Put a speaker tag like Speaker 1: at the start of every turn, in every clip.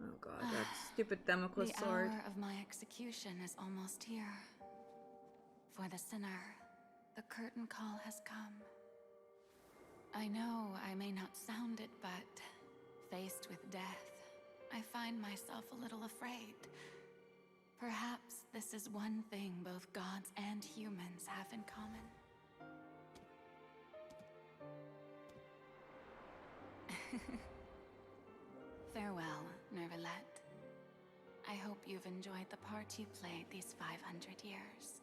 Speaker 1: Oh god, that stupid Damocles sword.
Speaker 2: The hour of my execution is almost here. For the sinner, the curtain call has come. I know I may not sound it, but faced with death, I find myself a little afraid. Perhaps this is one thing both gods and humans have in common. Farewell, Nervalette. I hope you've enjoyed the part you played these 500 years.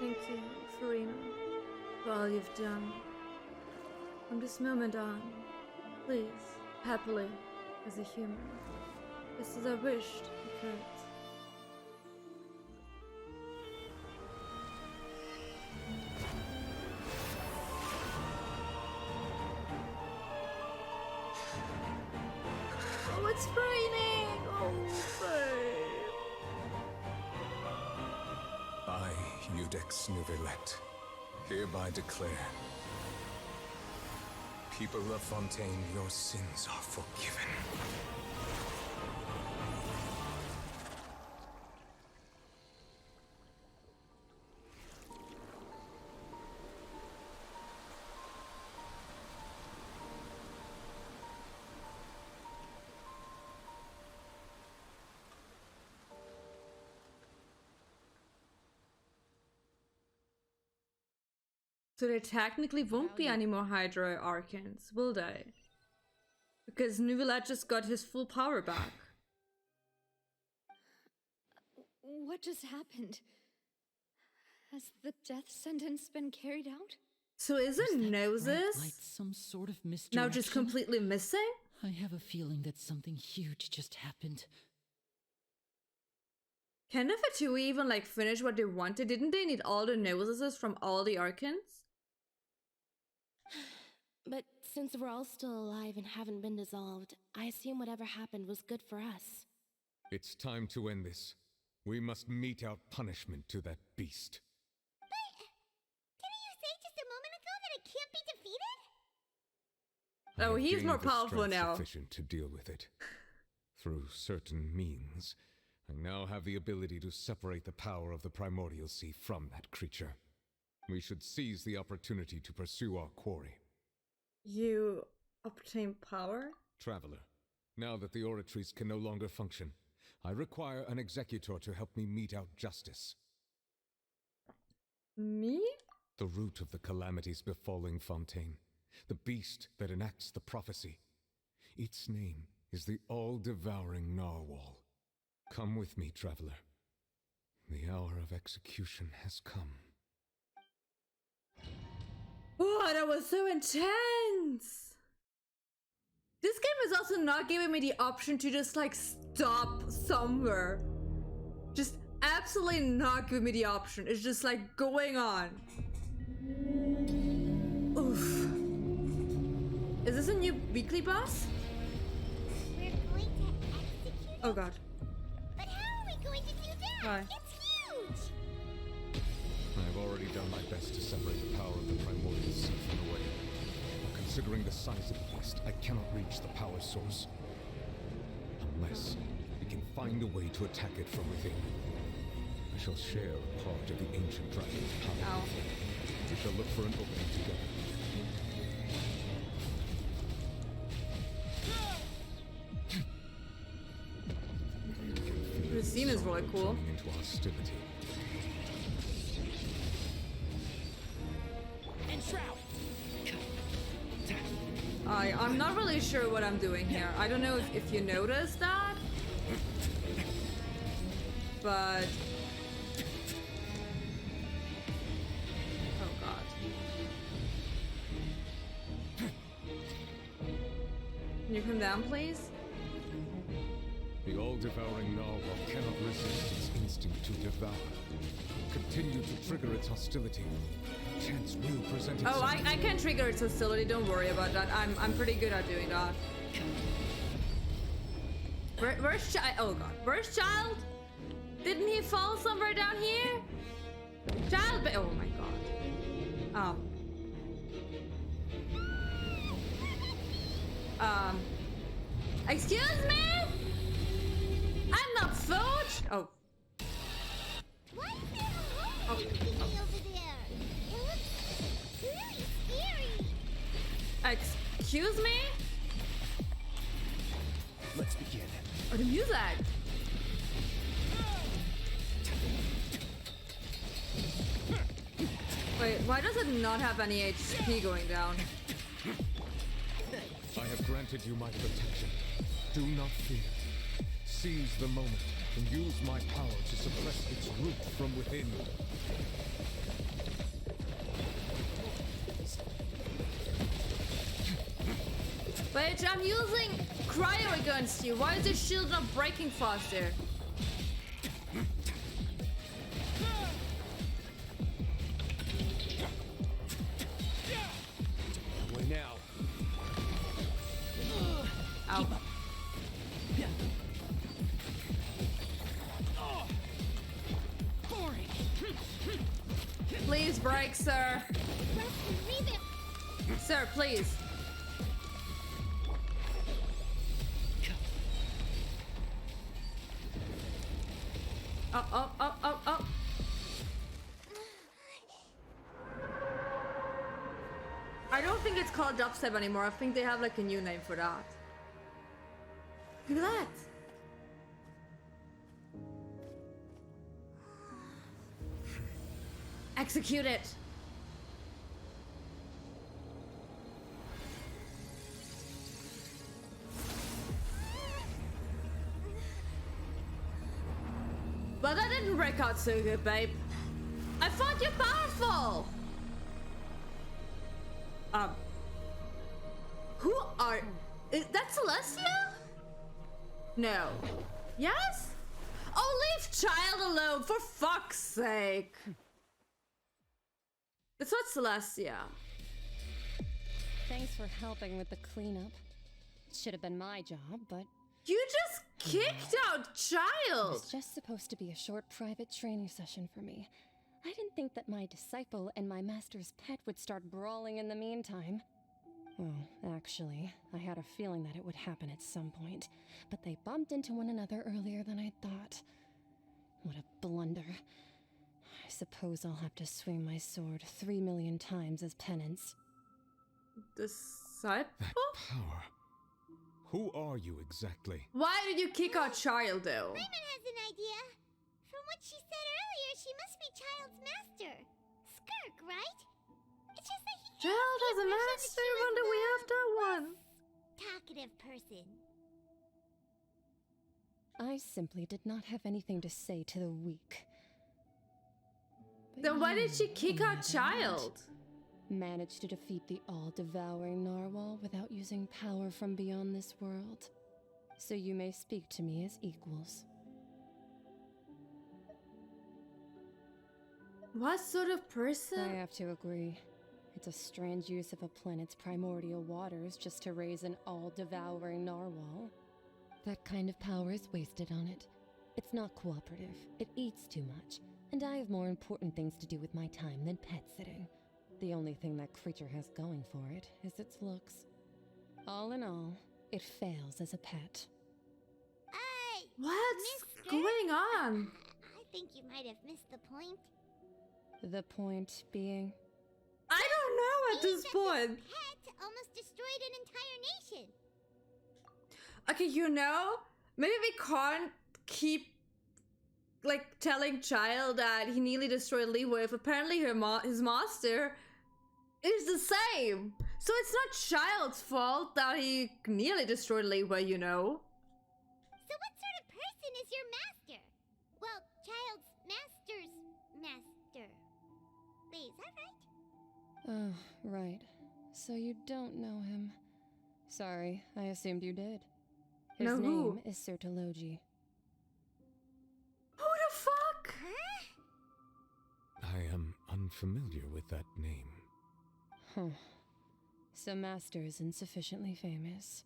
Speaker 1: Thank you, Farina, for all you've done. From this moment on, please, happily, as a human, just as I wished you could. Oh, it's raining! Oh, babe.
Speaker 3: I, Iudex Neuvillette, hereby declare, people of Fontaine, your sins are forgiven.
Speaker 1: So there technically won't be any more Hydra Archons, will they? Because Neuvillette just got his full power back.
Speaker 4: What just happened? Has the death sentence been carried out?
Speaker 1: So isn't Noses
Speaker 5: Like some sort of
Speaker 1: now just
Speaker 5: misdirection?
Speaker 1: completely missing?
Speaker 5: I have a feeling that something huge just happened.
Speaker 1: Can the Fatui even like finish what they wanted? Didn't they need all the Noses from all the Archons?
Speaker 6: But since we're all still alive and haven't been dissolved, I assume whatever happened was good for us.
Speaker 3: It's time to end this. We must mete out punishment to that beast.
Speaker 7: Didn't you say just a moment ago that it can't be defeated?
Speaker 3: I
Speaker 1: Oh,
Speaker 3: have
Speaker 1: he's
Speaker 3: gained
Speaker 1: more
Speaker 3: the
Speaker 1: powerful
Speaker 3: strength
Speaker 1: now.
Speaker 3: Sufficient to deal with it. Through certain means, I now have the ability to separate the power of the Primordial Sea from that creature. We should seize the opportunity to pursue our quarry.
Speaker 1: You obtain power?
Speaker 3: Traveler, now that the oratories can no longer function, I require an executor to help me mete out justice.
Speaker 1: Me?
Speaker 3: The root of the calamities befalling Fontaine, the beast that enacts the prophecy. Its name is the all-devouring Narwhal. Come with me, traveler. The hour of execution has come.
Speaker 1: Oh, that was so intense! This game is also not giving me the option to just like stop somewhere. Just absolutely not giving me the option. It's just like going on. Oof. Is this a new weekly boss?
Speaker 7: We're going to execute it?
Speaker 1: Oh god.
Speaker 7: But how are we going to do that?
Speaker 1: Why?
Speaker 7: It's huge!
Speaker 3: I have already done my best to separate the power of the Primordial Sea from the way. A Considering the size of the beast, I cannot reach the power source. Unless we can find a way to attack it from within. I shall share a part of the ancient dragon's power.
Speaker 1: Ow.
Speaker 3: We shall look for an opening together.
Speaker 1: The scene is really cool.
Speaker 3: Into hostility.
Speaker 1: I'm not really sure what I'm doing here. I don't know if you noticed that, but oh god. Can you come down, please?
Speaker 3: The all-devouring narwhal cannot resist its instinct to devour. Continue to trigger its hostility. Chance will present itself.
Speaker 1: Oh, I can trigger its hostility. Don't worry about that. I'm pretty good at doing that. Where's Child? Oh god, where's Child? Didn't he fall somewhere down here? Child, oh my god. Excuse me? I'm not food. Oh.
Speaker 7: What's that over there? It looks really scary.
Speaker 1: Excuse me?
Speaker 8: Let's begin.
Speaker 1: Oh, the music. Wait, why does it not have any HP going down?
Speaker 3: I have granted you my protection. Do not fear. Seize the moment and use my power to suppress its root from within.
Speaker 1: Wait, I'm using cryo against you. Why is the shield not breaking faster?
Speaker 8: Way now.
Speaker 1: Ow. Please break, sir. Sir, please. Oh. I don't think it's called dubstep anymore. I think they have like a new name for that. Look at that. Execute it. But that didn't break out so good, babe. I thought you're powerful. Who are... Is that Celestia? No. Yes? Oh, leave Child alone, for fuck's sake. It's not Celestia.
Speaker 4: Thanks for helping with the cleanup. Should have been my job, but
Speaker 1: You just kicked out
Speaker 4: it
Speaker 1: Child.
Speaker 4: was just supposed to be a short private training session for me. I didn't think that my disciple and my master's pet would start brawling in the meantime. Well, actually, I had a feeling that it would happen at some point, but they bumped into one another earlier than I thought. What a blunder. I suppose I'll have to swing my sword 3 million times as penance.
Speaker 1: Disciple?
Speaker 3: That power. Who are you exactly?
Speaker 1: Why did you kick out Child though?
Speaker 7: Raymond has an idea. From what she said earlier, she must be Child's master. Skirk, right? It's just that he
Speaker 1: Child has a
Speaker 7: gives the impression
Speaker 1: master.
Speaker 7: that she
Speaker 1: When
Speaker 7: was
Speaker 1: do we
Speaker 7: the
Speaker 1: have that one?
Speaker 7: talkative person.
Speaker 4: I simply did not have anything to say to the weak. But
Speaker 1: Then why did she
Speaker 4: you,
Speaker 1: kick
Speaker 4: on
Speaker 1: out
Speaker 4: the other hand,
Speaker 1: Child?
Speaker 4: managed to defeat the all-devouring narwhal without using power from beyond this world. So you may speak to me as equals.
Speaker 1: What sort of
Speaker 4: I
Speaker 1: person?
Speaker 4: have to agree. It's a strange use of a planet's primordial waters just to raise an all-devouring narwhal. That kind of power is wasted on it. It's not cooperative, it eats too much, and I have more important things to do with my time than pet sitting. The only thing that creature has going for it is its looks. All in all, it fails as a pet.
Speaker 1: What's
Speaker 7: Miss
Speaker 1: going on?
Speaker 7: I think you might have missed the point.
Speaker 4: The point being,
Speaker 1: I don't know at this point.
Speaker 7: Pet almost destroyed an entire nation.
Speaker 1: Okay, you know, maybe we can't keep like telling Child that he nearly destroyed Leeway if apparently his master is the same. So it's not Child's fault that he nearly destroyed Leeway, you know.
Speaker 7: So what sort of person is your master? Well, Child's master's master. Wait, is that right?
Speaker 4: oh, right. So you don't know him. Sorry, I assumed you did. His
Speaker 1: No,
Speaker 4: name
Speaker 1: who?
Speaker 4: is Sertologi.
Speaker 1: Who the fuck?
Speaker 3: I am unfamiliar with that name.
Speaker 4: Huh. So Master is insufficiently famous.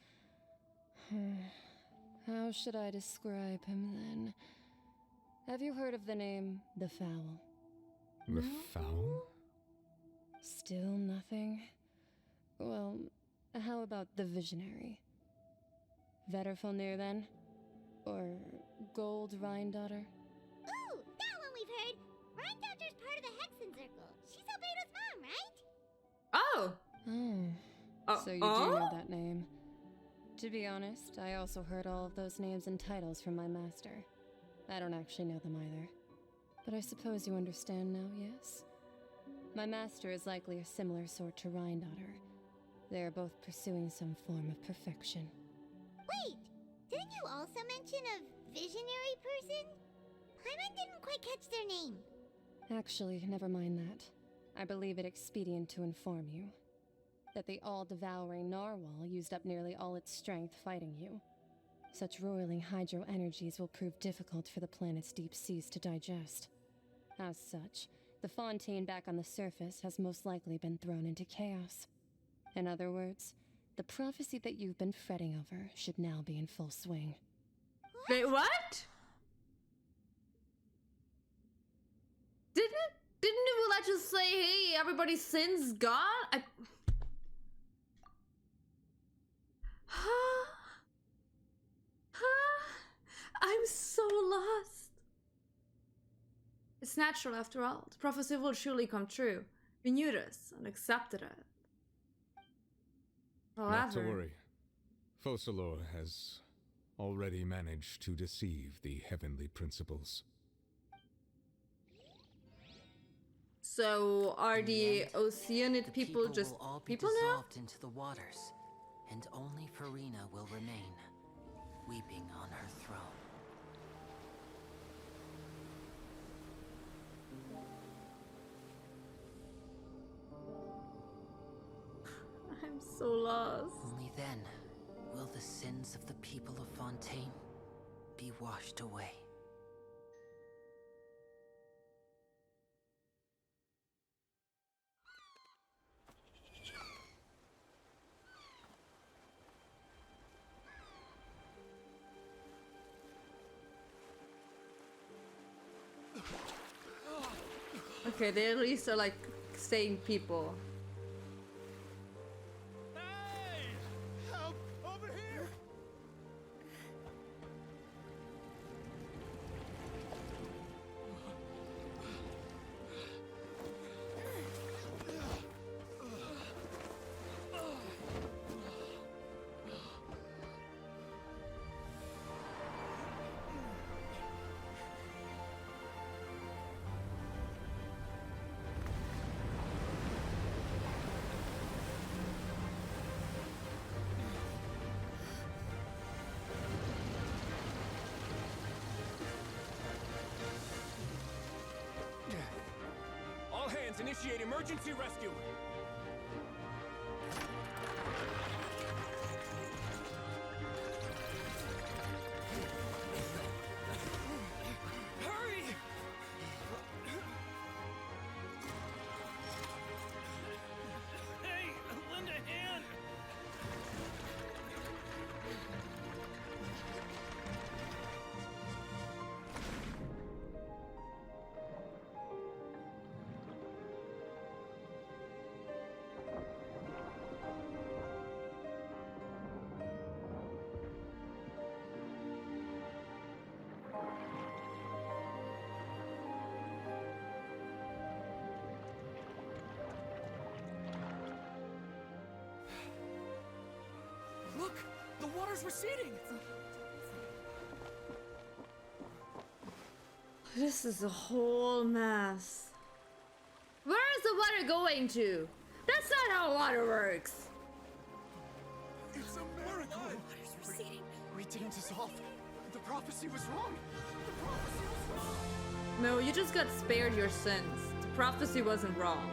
Speaker 4: How should I describe him then? Have you heard of the name The Fowl?
Speaker 3: The Fowl?
Speaker 4: Still nothing? Well, how about the Visionary? Vetterfulnir then? Or Gold Rhine-daughter?
Speaker 7: Ooh, that one we've heard. Rhine-daughter's part of the Hexen Circle. She's Albedo's mom, right?
Speaker 1: Oh.
Speaker 4: So you do know that name. To be honest, I also heard all of those names and titles from my master. I don't actually know them either. But I suppose you understand now, yes? My master is likely a similar sort to Rhine-daughter. They are both pursuing some form of perfection.
Speaker 7: Wait, didn't you also mention a visionary person? Paimon didn't quite catch their name.
Speaker 4: Actually, never mind that. I believe it expedient to inform you that the all-devouring narwhal used up nearly all its strength fighting you. Such roiling hydro energies will prove difficult for the planet's deep seas to digest. As such, the fontaine back on the surface has most likely been thrown into chaos. In other words, the prophecy that you've been fretting over should now be in full swing.
Speaker 1: Wait, what? Didn't Uvula just say, hey, everybody's sin's gone? I'm so lost. It's natural after all. The prophecy will surely come true. We knew this and accepted it.
Speaker 3: Not to
Speaker 1: However,
Speaker 3: worry. Focalors has already managed to deceive the heavenly principles.
Speaker 1: so are the
Speaker 9: And
Speaker 1: Oceanid people just
Speaker 9: will all be
Speaker 1: people now?
Speaker 9: dissolved into the waters, and only Farina will remain, weeping on her throne.
Speaker 1: I'm so lost.
Speaker 9: Only then will the sins of the people of Fontaine be washed away.
Speaker 1: Okay, they at least are like sane people.
Speaker 8: Hey! Help! Over here! All hands, initiate emergency rescue! Hurry! Hey, lend a hand! The water's receding!
Speaker 1: This is a whole mess. Where is the water going to? That's not how water works.
Speaker 8: It's a miracle! Water's receding. We didn't dissolve. The prophecy was wrong. The prophecy was wrong.
Speaker 1: No, you just got spared your sins. The prophecy wasn't wrong.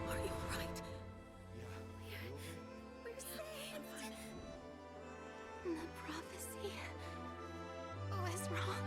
Speaker 6: Are you alright?
Speaker 8: Yeah.
Speaker 6: We're saved. The prophecy was wrong.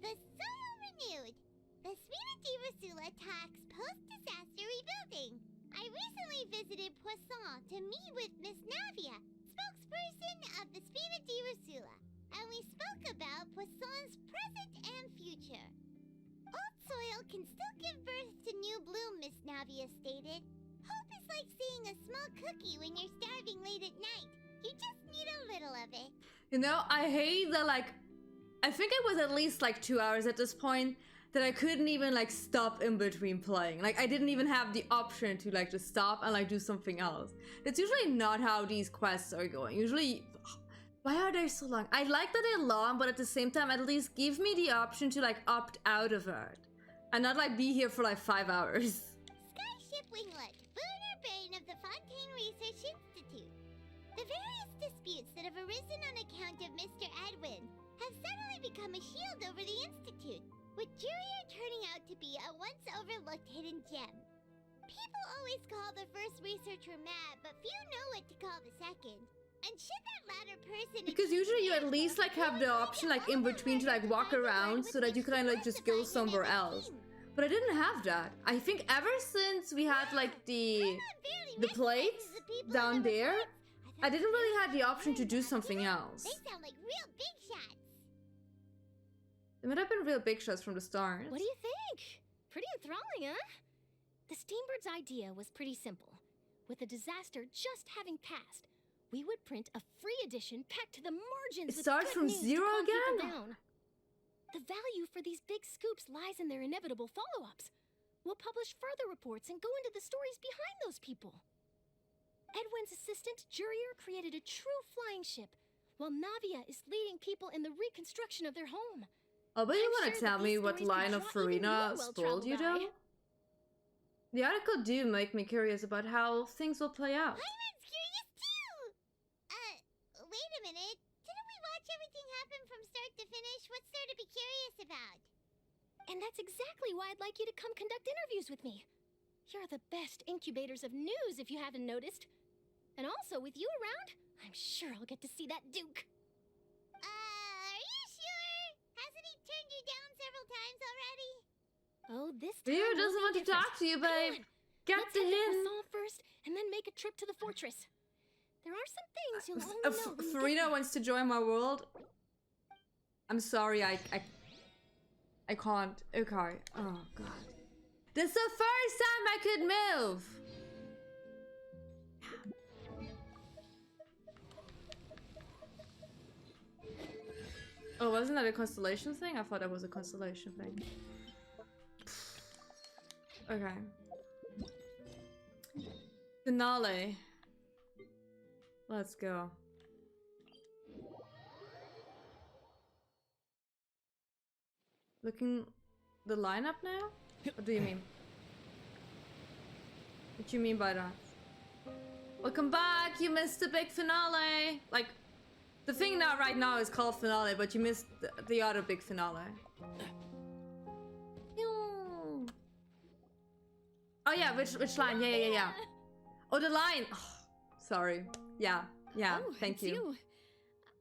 Speaker 7: The soil renewed. The Spina di Rosula talks post-disaster rebuilding. I recently visited Poisson to meet with Miss Navia, spokesperson of the Spina di Rosula, and we spoke about Poisson's present and future. Old soil can still give birth to new bloom, Miss Navia stated. Hope is like seeing a small cookie when you're starving late at night. You just need a little of it.
Speaker 1: You know, I hate that, like, I think it was at least like 2 hours at this point that I couldn't even like stop in between playing. Like I didn't even have the option to like just stop and like do something else. It's usually not how these quests are going. Usually, why are they so long? I like that they're long, but at the same time, at least give me the option to like opt out of it and not like be here for like 5 hours.
Speaker 7: Skyship Winglet, lunar brain of the Fontaine Research Institute. The various disputes that have arisen on account of Mr. Edwin have suddenly become a shield over the Institute, with Jurier turning out to be a once overlooked hidden gem. People always call the first researcher mad, but few know what to call the second. And should that latter person...
Speaker 1: Because usually you at least like have the option like in between to like walk around so that you can like just go somewhere else. But I didn't have that. I think ever since we had like the plates down there, I didn't really have the option to do something else.
Speaker 7: They sound like real big shots.
Speaker 1: They might have been real big shots from the start.
Speaker 10: What do you think? Pretty enthralling, huh? The Steambird's idea was pretty simple. With a disaster just having passed, we would print a free edition packed to the margins.
Speaker 1: It starts from zero again?
Speaker 10: Down. The value for these big scoops lies in their inevitable follow-ups. We'll publish further reports and go into the stories behind those people. Edwin's assistant, Jurier, created a true flying ship, while Navia is leading people in the reconstruction of their home.
Speaker 1: Oh, but you
Speaker 10: I'm
Speaker 1: want to
Speaker 10: sure
Speaker 1: tell
Speaker 10: that
Speaker 1: me
Speaker 10: these
Speaker 1: what
Speaker 10: stories
Speaker 1: line
Speaker 10: could
Speaker 1: of
Speaker 10: draw even
Speaker 1: Farina
Speaker 10: your
Speaker 1: spoiled you
Speaker 10: well-traveled
Speaker 1: though?
Speaker 10: eye.
Speaker 1: The article do make me curious about how things will play out.
Speaker 7: Hyman's curious too! Wait a minute. Didn't we watch everything happen from start to finish? What's there to be curious about?
Speaker 10: And that's exactly why I'd like you to come conduct interviews with me. You're the best incubators of news, if you haven't noticed. And also, with you around, I'm sure I'll get to see that Duke.
Speaker 7: Are you sure? Hasn't he turned you down several times already?
Speaker 10: Oh, this time
Speaker 1: Ryu
Speaker 10: will
Speaker 1: doesn't
Speaker 10: be
Speaker 1: want to
Speaker 10: different.
Speaker 1: talk to you,
Speaker 10: Come
Speaker 1: babe.
Speaker 10: on,
Speaker 1: Get
Speaker 10: let's
Speaker 1: to
Speaker 10: head to
Speaker 1: him.
Speaker 10: Poisson first, and then make a trip to the fortress. There are some things you'll only know when you get
Speaker 1: Farina
Speaker 10: there.
Speaker 1: wants to join my world. I'm sorry, I can't. Okay. Oh god. This is the first time I could move. Oh, wasn't that a constellation thing? I thought that was a constellation thing. Okay. Finale. Let's go. Looking the lineup now? What do you mean? What do you mean by that? Welcome back! You missed the big finale! Like, the thing now right now is called finale, but you missed the other big finale. Oh yeah, which line? Yeah. Oh, the line! Oh, sorry. Yeah,
Speaker 10: Oh,
Speaker 1: thank
Speaker 10: it's
Speaker 1: you.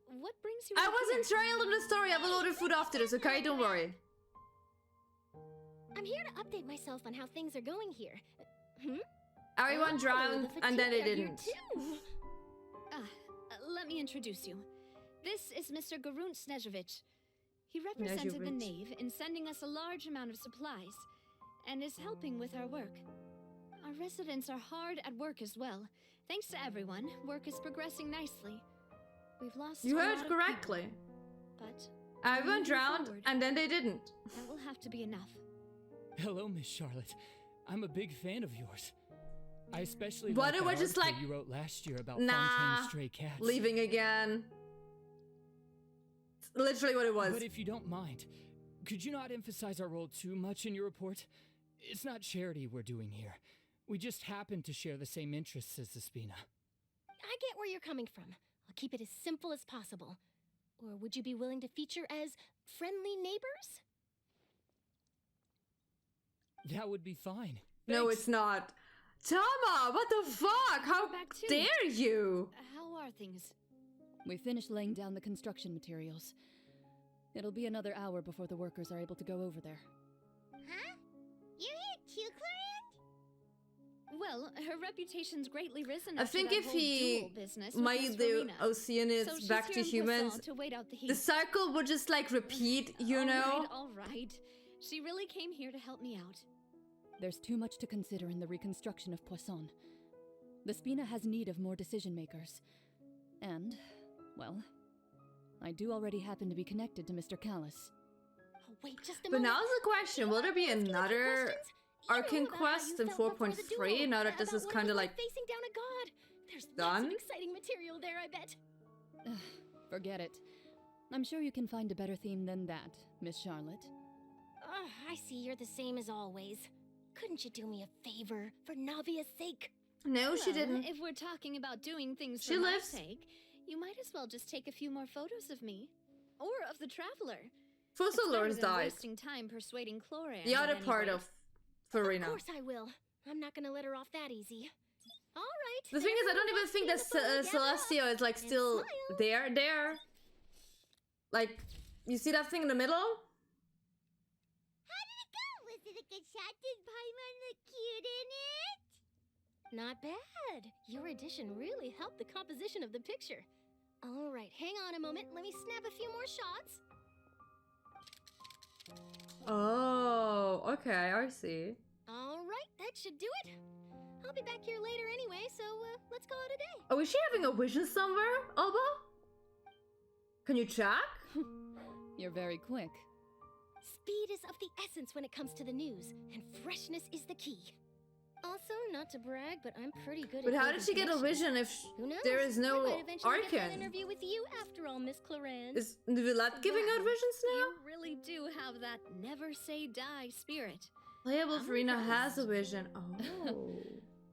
Speaker 10: What brings you
Speaker 1: I
Speaker 10: out
Speaker 1: wasn't
Speaker 10: here?
Speaker 1: trailed in the story. I will order food after this, okay? Don't worry.
Speaker 10: I'm here to update myself on how things are going here.
Speaker 1: Everyone drowned,
Speaker 10: the
Speaker 1: and then they
Speaker 10: Fatigue are here
Speaker 1: didn't.
Speaker 10: too.
Speaker 11: Let me introduce you. This is Mr. Garunt Snežević. He represented the
Speaker 1: Snežević.
Speaker 11: Knave in sending us a large amount of supplies, and is helping with our work. Our residents are hard at work as well. Thanks to everyone, work is progressing nicely. We've lost
Speaker 1: You
Speaker 11: a
Speaker 1: heard
Speaker 11: lot of
Speaker 1: correctly.
Speaker 11: people, but
Speaker 1: Everyone
Speaker 11: moving
Speaker 1: drowned,
Speaker 11: forward,
Speaker 1: and then they didn't.
Speaker 11: that will have to be enough.
Speaker 12: Hello, Miss Charlotte. I'm a big fan of yours. I especially
Speaker 1: But
Speaker 12: like
Speaker 1: it
Speaker 12: that
Speaker 1: was just
Speaker 12: article
Speaker 1: like,
Speaker 12: you wrote last year about
Speaker 1: nah,
Speaker 12: Fontaine's stray cats.
Speaker 1: Leaving again. It's literally what it was.
Speaker 12: But if you don't mind, could you not emphasize our role too much in your report? It's not charity we're doing here. We just happen to share the same interests as the Spina.
Speaker 10: I get where you're coming from. I'll keep it as simple as possible. Or would you be willing to feature as friendly neighbors?
Speaker 12: That would be fine.
Speaker 1: No,
Speaker 12: Thanks.
Speaker 1: it's not. Tama, what the fuck? How
Speaker 11: Back to-
Speaker 1: dare you?
Speaker 11: How are things?
Speaker 4: We finished laying down the construction materials. It'll be another hour before the workers are able to go over there.
Speaker 7: Huh? You're here too, Clarence?
Speaker 11: Well, her reputation's greatly risen
Speaker 1: I
Speaker 11: after
Speaker 1: think
Speaker 11: that
Speaker 1: if
Speaker 11: whole
Speaker 1: he
Speaker 11: duel business with
Speaker 1: made
Speaker 11: Miss
Speaker 1: the
Speaker 11: Verena.
Speaker 1: Oceanids
Speaker 11: So she's
Speaker 1: back
Speaker 11: here
Speaker 1: to
Speaker 11: in
Speaker 1: humans,
Speaker 11: Poisson to wait out the heat.
Speaker 1: the cycle would just like repeat, you know?
Speaker 11: All right. She really came here to help me out.
Speaker 4: There's too much to consider in the reconstruction of Poisson. The Spina has need of more decision makers. And, well, I do already happen to be connected to Mr. Callis.
Speaker 10: Oh, wait just a
Speaker 1: But
Speaker 10: moment.
Speaker 1: now's the question, will there be
Speaker 10: Asking about
Speaker 1: another
Speaker 10: questions? You
Speaker 1: Archon
Speaker 10: know about how
Speaker 1: quest
Speaker 10: you
Speaker 1: in
Speaker 10: felt before the
Speaker 1: 4.3
Speaker 10: duel,
Speaker 1: now that this
Speaker 10: about
Speaker 1: is
Speaker 10: what it
Speaker 1: kind of
Speaker 10: was
Speaker 1: like
Speaker 10: facing down a god? There's lots
Speaker 1: done?
Speaker 10: of exciting material there, I bet.
Speaker 4: Forget it. I'm sure you can find a better theme than that, Miss Charlotte.
Speaker 10: I see you're the same as always. Couldn't you do me a favor for Navia's sake?
Speaker 1: No, she
Speaker 11: Well,
Speaker 1: didn't.
Speaker 11: If we're talking about doing things
Speaker 1: She
Speaker 11: for my
Speaker 1: lives.
Speaker 11: sake, you might as well just take a few more photos of me. Or of the Traveler.
Speaker 1: Focalors
Speaker 11: It's better than
Speaker 1: died.
Speaker 11: wasting time persuading Cloran.
Speaker 1: The
Speaker 11: at
Speaker 1: other
Speaker 11: any
Speaker 1: part
Speaker 11: rate.
Speaker 1: of Farina.
Speaker 10: Of course I will. I'm not gonna let her off that easy. All right.
Speaker 1: The thing is, I don't even think that Celestia is like still there. Like, you see that thing in the middle?
Speaker 7: How did it go? Was it a good shot? Did Paimon look cute in it?
Speaker 10: Not bad. Your addition really helped the composition of the picture. All right, hang on a moment. Let me snap a few more shots.
Speaker 1: Oh, okay, I see.
Speaker 10: All right, that should do it. I'll be back here later anyway, so let's call it a day.
Speaker 1: Oh, is she having a vision somewhere, Alba? Can you check?
Speaker 4: You're very quick.
Speaker 10: Speed is of the essence when it comes to the news, and freshness is the key. Also, not to brag, but I'm pretty good
Speaker 1: But
Speaker 10: at
Speaker 1: how
Speaker 10: building
Speaker 1: did she get a
Speaker 10: connections.
Speaker 1: vision if
Speaker 10: Who knows?
Speaker 1: there is
Speaker 10: I
Speaker 1: no
Speaker 10: might eventually get that
Speaker 1: Archon?
Speaker 10: interview with you after all, Miss Cloran.
Speaker 1: Is Nivelette giving out visions now?
Speaker 11: You really do have that never say die spirit.
Speaker 1: Playable
Speaker 11: I'm
Speaker 1: Farina has a
Speaker 11: impressed.
Speaker 1: vision. Oh.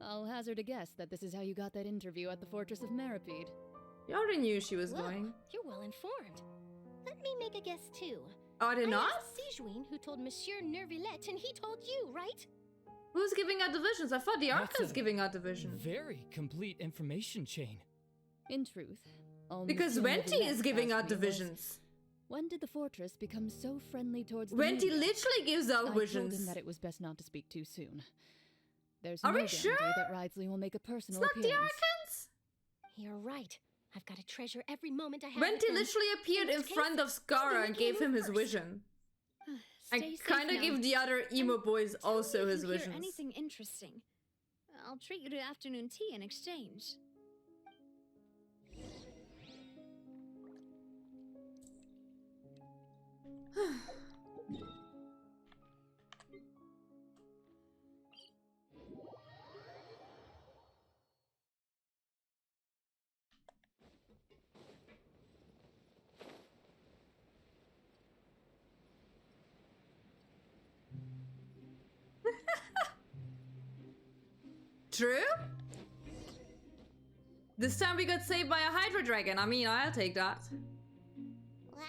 Speaker 4: I'll hazard a guess that this is how you got that interview at the Fortress of Meripede.
Speaker 1: You already knew she was
Speaker 10: Well,
Speaker 1: going.
Speaker 10: you're well informed. Let me make a guess too.
Speaker 1: Oh, I did
Speaker 10: I
Speaker 1: not?
Speaker 10: asked Sijuin who told Monsieur Nervillette, and he told you, right?
Speaker 1: Who's giving out the visions? I thought the
Speaker 12: That's
Speaker 1: Archon's
Speaker 12: a
Speaker 1: giving out the visions.
Speaker 12: Very complete information chain.
Speaker 4: In truth, all
Speaker 1: Because
Speaker 4: Monsieur
Speaker 1: Venti
Speaker 4: Neuvillette
Speaker 1: is giving
Speaker 4: asked
Speaker 1: out the
Speaker 4: me was,
Speaker 1: visions.
Speaker 4: when did the fortress become so friendly towards the
Speaker 1: Venti
Speaker 4: media?
Speaker 1: literally gives out
Speaker 4: I told him
Speaker 1: visions.
Speaker 4: that it was best not to speak too soon. There's
Speaker 1: Are
Speaker 4: no
Speaker 1: we
Speaker 4: guarantee
Speaker 1: sure?
Speaker 4: that Ridesley will make a
Speaker 1: It's
Speaker 4: personal
Speaker 1: not the
Speaker 4: appearance.
Speaker 1: Archons?
Speaker 10: You're right. I've got to treasure every moment I have.
Speaker 1: Venti
Speaker 10: with them.
Speaker 1: literally appeared
Speaker 10: In
Speaker 1: in
Speaker 10: which
Speaker 1: front
Speaker 10: case,
Speaker 1: of Skara
Speaker 10: maybe
Speaker 1: and
Speaker 10: we
Speaker 1: gave
Speaker 10: can
Speaker 1: him
Speaker 10: move
Speaker 1: his
Speaker 10: first.
Speaker 1: vision.
Speaker 11: Stay
Speaker 1: I
Speaker 11: safe
Speaker 1: kind of
Speaker 11: now.
Speaker 1: gave the other emo
Speaker 11: And
Speaker 1: boys
Speaker 11: tell
Speaker 1: also
Speaker 11: me if
Speaker 1: his
Speaker 11: you hear
Speaker 1: visions.
Speaker 11: anything interesting. I'll treat you to afternoon tea in exchange.
Speaker 1: True? This time we got saved by a Hydra Dragon. I mean, I'll take that.
Speaker 7: Wow.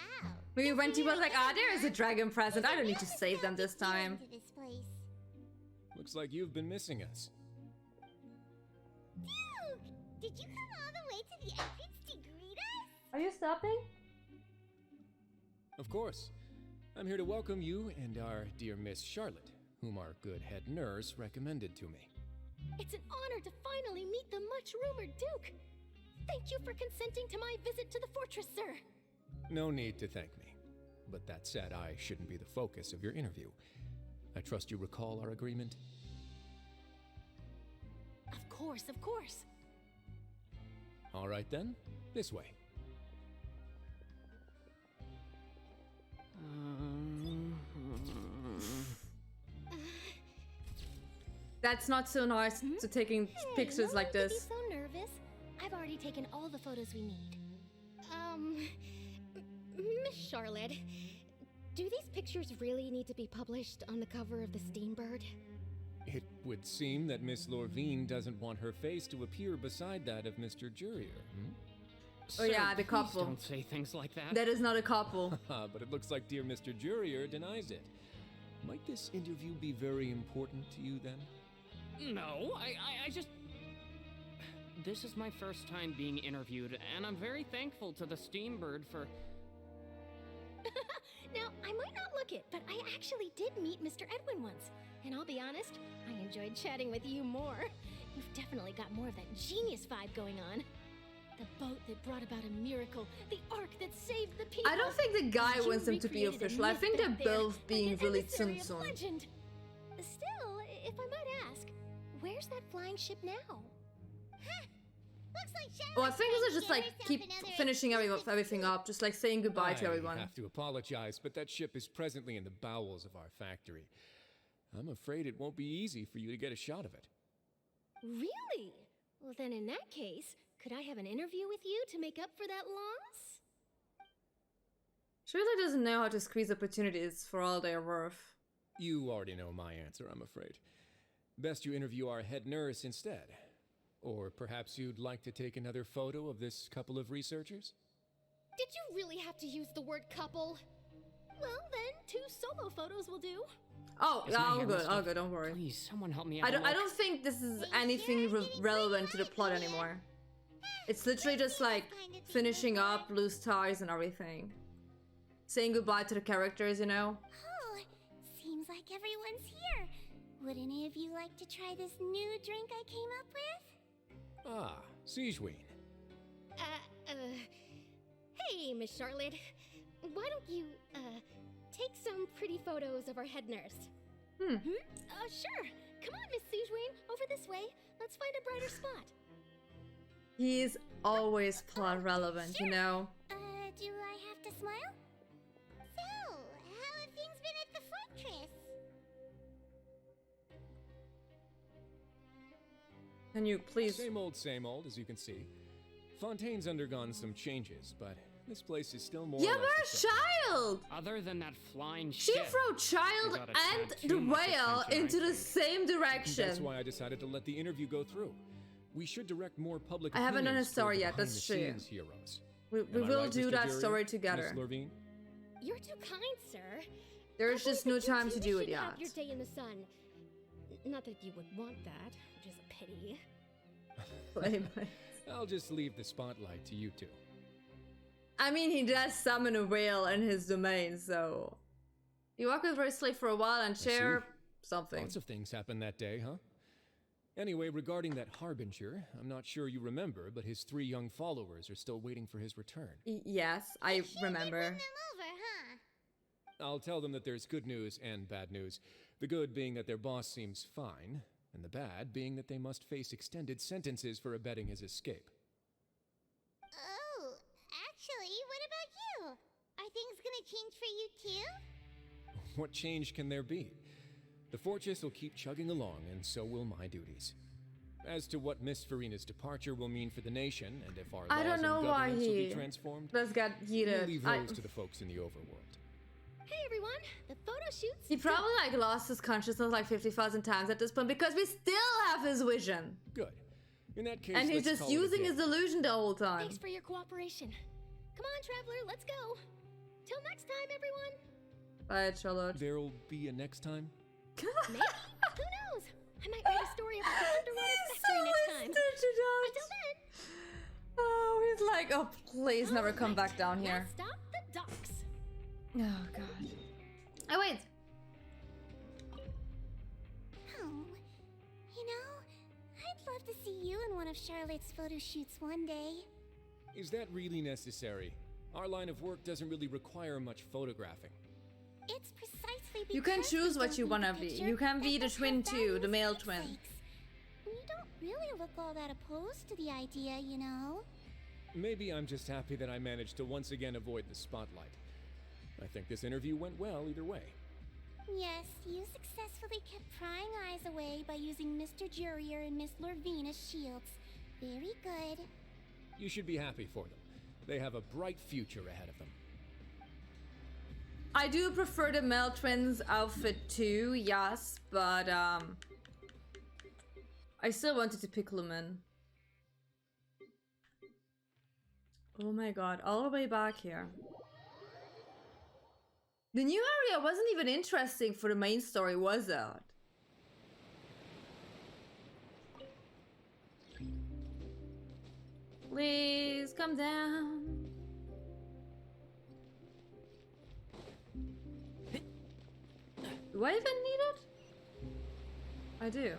Speaker 1: Maybe
Speaker 7: Guess
Speaker 1: Venti
Speaker 7: we
Speaker 1: was
Speaker 7: really
Speaker 1: like,
Speaker 7: got
Speaker 1: ah, there is a dragon present. I don't need to
Speaker 7: There's a
Speaker 1: save them
Speaker 7: real
Speaker 1: this time.
Speaker 7: to this place.
Speaker 8: Looks like you've been missing us.
Speaker 7: Duke! Did you come all the way to the entrance to greet us?
Speaker 1: Are you stopping?
Speaker 8: Of course. I'm here to welcome you and our dear Miss Charlotte.
Speaker 13: whom our good head nurse recommended to me.
Speaker 10: It's an honor to finally meet the much-rumored Duke. Thank you for consenting to my visit to the fortress, sir.
Speaker 13: No need to thank me. But that said, I shouldn't be the focus of your interview. I trust you recall our agreement?
Speaker 10: Of course, of course.
Speaker 13: All right then, this way.
Speaker 1: That's not so nice to taking pictures like
Speaker 10: Don't
Speaker 1: this.
Speaker 10: be so nervous. I've already taken all the photos we need. Miss Charlotte, do these pictures really need to be published on the cover of the Steambird?
Speaker 13: It would seem that Miss Lorvine doesn't want her face to appear beside that of Mr. Jurier.
Speaker 1: Oh yeah, the
Speaker 12: please
Speaker 1: couple.
Speaker 12: Don't say things like that.
Speaker 1: That is not a couple.
Speaker 13: But it looks like dear Mr. Jurier denies it. Might this interview be very important to you then?
Speaker 14: No, I just... This is my first time being interviewed, and I'm very thankful to the Steambird for...
Speaker 10: Now, I might not look it, but I actually did meet Mr. Edwin once. And I'll be honest, I enjoyed chatting with you more. You've definitely got more of that genius vibe going on. The boat that brought about a miracle, the ark that saved the people.
Speaker 1: I don't think the guy
Speaker 10: You
Speaker 1: wants them to be
Speaker 10: recreated a
Speaker 1: official. I
Speaker 10: myth
Speaker 1: think they're
Speaker 10: back there,
Speaker 1: both being
Speaker 10: like an
Speaker 1: really
Speaker 10: emissary of
Speaker 1: tsum.
Speaker 10: legend. Still, if I might ask, where's that flying ship now?
Speaker 7: Looks like Shadow
Speaker 1: Oh, I think this is just like
Speaker 7: herself
Speaker 1: keep
Speaker 7: another
Speaker 1: finishing everything up, just like saying goodbye to everyone.
Speaker 13: I have to apologize, but that ship is presently in the bowels of our factory. I'm afraid it won't be easy for you to get a shot of it.
Speaker 10: Really? Well, then in that case, could I have an interview with you to make up for that loss?
Speaker 1: She really doesn't know how to squeeze opportunities for all they are worth.
Speaker 13: You already know my answer, I'm afraid. Best you interview our head nurse instead. Or perhaps you'd like to take another photo of this couple of researchers?
Speaker 10: Did you really have to use the word couple? Well, then 2 solo photos will do.
Speaker 1: Oh,
Speaker 14: Is my
Speaker 1: all
Speaker 14: hair
Speaker 1: good,
Speaker 14: messed
Speaker 1: all
Speaker 14: up?
Speaker 1: good, don't worry.
Speaker 14: Please, someone help me out.
Speaker 1: I don't think this is anything relevant to the plot anymore. It's literally just like finishing up loose ties and everything. Saying goodbye to the characters, you know?
Speaker 7: Oh, seems like everyone's here. Would any of you like to try this new drink I came up with?
Speaker 13: Ah, Siegeween.
Speaker 10: Hey, Miss Charlotte. Why don't you, take some pretty photos of our head nurse?
Speaker 1: Hmm.
Speaker 10: Sure. Come on, Miss Siegeween. Over this way. Let's find a brighter spot.
Speaker 1: He's always plot relevant, you know?
Speaker 7: Do I have to smile? So, how have things been at the fortress?
Speaker 1: Can you please...
Speaker 13: Same old, as you can see. Fontaine's undergone some changes, but this place is still more
Speaker 1: Yeah,
Speaker 13: or less
Speaker 1: we're
Speaker 13: the
Speaker 1: a
Speaker 13: same.
Speaker 1: child!
Speaker 14: Other than that flying
Speaker 1: She
Speaker 14: ship,
Speaker 1: threw child
Speaker 14: I got a tad
Speaker 1: and
Speaker 14: too
Speaker 1: the
Speaker 14: much
Speaker 1: whale
Speaker 14: attention, I
Speaker 1: into the
Speaker 14: think.
Speaker 1: same direction.
Speaker 13: That's why I decided to let the interview go through. We should direct more public
Speaker 1: I haven't done a
Speaker 13: opinions
Speaker 1: story
Speaker 13: toward
Speaker 1: yet,
Speaker 13: the
Speaker 1: that's true.
Speaker 13: behind-the-scenes heroes.
Speaker 1: We
Speaker 13: Am I
Speaker 1: will
Speaker 13: right,
Speaker 1: do
Speaker 13: Mr.
Speaker 1: that
Speaker 13: Jurier?
Speaker 1: story together.
Speaker 13: Miss Lorvine?
Speaker 10: You're too kind, sir.
Speaker 1: There's just no time to do it
Speaker 10: You
Speaker 1: yet.
Speaker 10: have your day in the sun. Not that you would want that, which is a pity.
Speaker 13: I'll just leave the spotlight to you two.
Speaker 1: I mean, he does summon a whale in his domain, so... You walk with Risley for a while and share something.
Speaker 13: Lots of things happened that day, huh? Anyway, regarding that Harbinger, I'm not sure you remember, but his 3 young followers are still waiting for his return.
Speaker 1: Yes, I remember.
Speaker 7: Over, huh?
Speaker 13: I'll tell them that there's good news and bad news. The good being that their boss seems fine, and the bad being that they must face extended sentences for abetting his escape.
Speaker 7: Oh, actually, what about you? Are things gonna change for you too?
Speaker 13: What change can there be? The fortress will keep chugging along, and so will my duties. As to what Miss Farina's departure will mean for the nation, and if our
Speaker 1: I
Speaker 13: laws
Speaker 1: don't
Speaker 13: and
Speaker 1: know why
Speaker 13: governments will be
Speaker 1: he...
Speaker 13: transformed,
Speaker 1: Let's get
Speaker 13: we'll
Speaker 1: heated.
Speaker 13: leave those to the folks in the overworld.
Speaker 10: Hey everyone, the photo shoot's
Speaker 1: He probably like lost his consciousness like 50,000 times at this point because we still have his vision.
Speaker 13: Good. In that case,
Speaker 1: And he's
Speaker 13: let's
Speaker 1: just
Speaker 13: call it a
Speaker 1: using
Speaker 13: day.
Speaker 1: his delusion the whole time.
Speaker 10: Thanks for your cooperation. Come on, traveler, let's go. Till next time, everyone.
Speaker 1: Bye, Charlotte.
Speaker 13: There'll be a next time?
Speaker 10: Maybe. Who knows? I might write a story about the underwater factory next time. Until then.
Speaker 1: Oh, he's like, oh, please never come back down here.
Speaker 10: Stop the docks.
Speaker 1: Oh, God. Oh, wait.
Speaker 7: of Charlotte's photo shoots one day.
Speaker 13: Is that really necessary? Our line of work doesn't really require much photographing.
Speaker 7: It's precisely because
Speaker 1: You can choose what you wanna be. You can be the twin too, the male twin.
Speaker 7: We don't really look all that opposed to the idea, you know.
Speaker 13: Maybe I'm just happy that I managed to once again avoid the spotlight. I think this interview went well either way.
Speaker 7: Yes, you successfully kept prying eyes away by using Mr. Jurier and Miss Lorvine as shields. Very good.
Speaker 13: You should be happy for them. They have a bright future ahead of them.
Speaker 1: I do prefer the male twins outfit too, yes, but I still wanted to pick Lumen. Oh my god, all the way back here. The new area wasn't even interesting for the main story, was it? Please come down. Do I even need it? I do.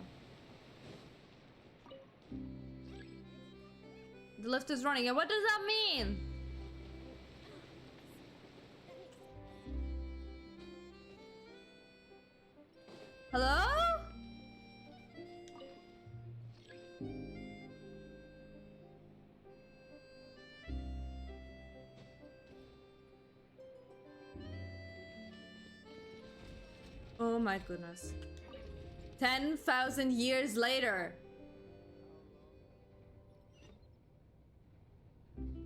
Speaker 1: The lift is running, and what does that mean? Hello? Oh my goodness. 10,000 years later.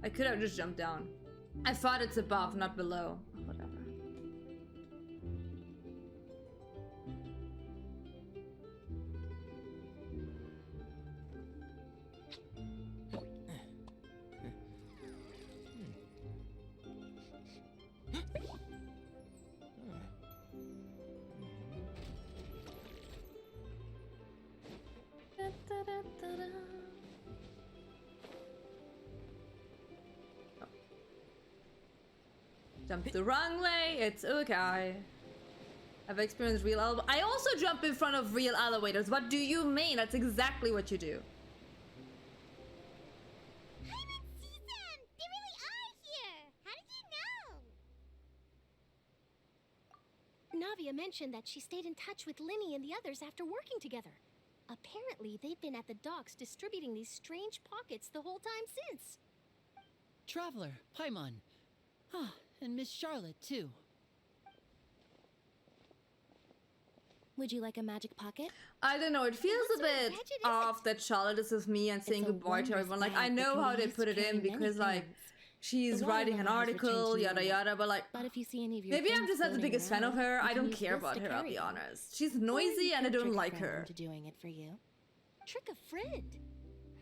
Speaker 1: I could have just jumped down. I thought it's above, not below. Whatever. Jumped the wrong way, it's okay. I've experienced real I also jump in front of real elevators. What do you mean? That's exactly what you do.
Speaker 7: I haven't seen them! They really are here! How did you know?
Speaker 10: Navia mentioned that she stayed in touch with Linny and the others after working together. Apparently, they've been at the docks distributing these strange pockets the whole time since.
Speaker 5: Traveler, Paimon. Ah, and Miss Charlotte, too.
Speaker 6: Would you like a magic pocket?
Speaker 1: I don't know, it feels a bit off that Charlotte is with me and saying goodbye to everyone. Like, I know how they put it in because, like, she's writing an article, yada yada, but like,
Speaker 6: if you see any of your
Speaker 1: maybe I'm just not the biggest fan of her. I don't care about her, I'll be honest. She's noisy and I don't like her.
Speaker 6: Into doing it for you.
Speaker 10: Trick a friend?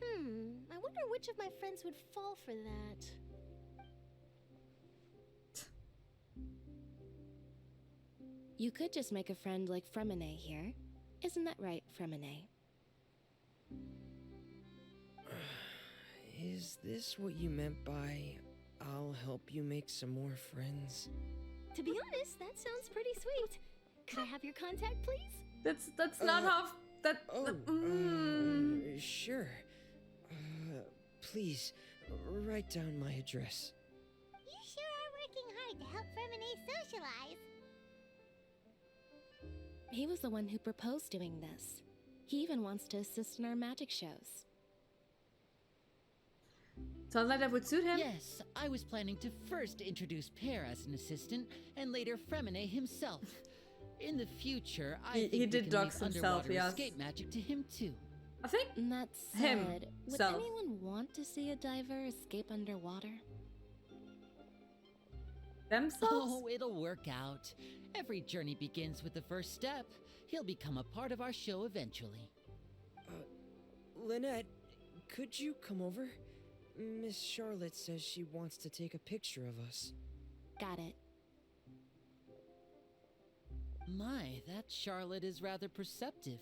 Speaker 10: I wonder which of my friends would fall for that.
Speaker 6: You could just make a friend like Fremine here. Isn't that right, Fremine?
Speaker 15: Is this what you meant by, I'll help you make some more friends?
Speaker 10: To be honest, that sounds pretty sweet. Could I have your contact, please?
Speaker 1: That's not how that.
Speaker 15: Sure. Please, write down my address.
Speaker 7: You sure are working hard to help Fremine socialize.
Speaker 6: He was the one who proposed doing this. He even wants to assist in our magic shows.
Speaker 1: Sounds like that would suit him.
Speaker 5: Yes, I was planning to first introduce Pear as an assistant, and later Fremine himself. In the future, I think
Speaker 1: he did dox himself,
Speaker 5: underwater
Speaker 1: yes.
Speaker 5: escape magic to him too.
Speaker 1: I think
Speaker 6: that said, would anyone want to see a diver escape underwater?
Speaker 1: Themselves?
Speaker 5: Oh, it'll work out. Every journey begins with the first step. He'll become a part of our show eventually.
Speaker 15: Lynette, could you come over? Miss Charlotte says she wants to take a picture of us.
Speaker 6: Got it.
Speaker 5: My, that Charlotte is rather perceptive.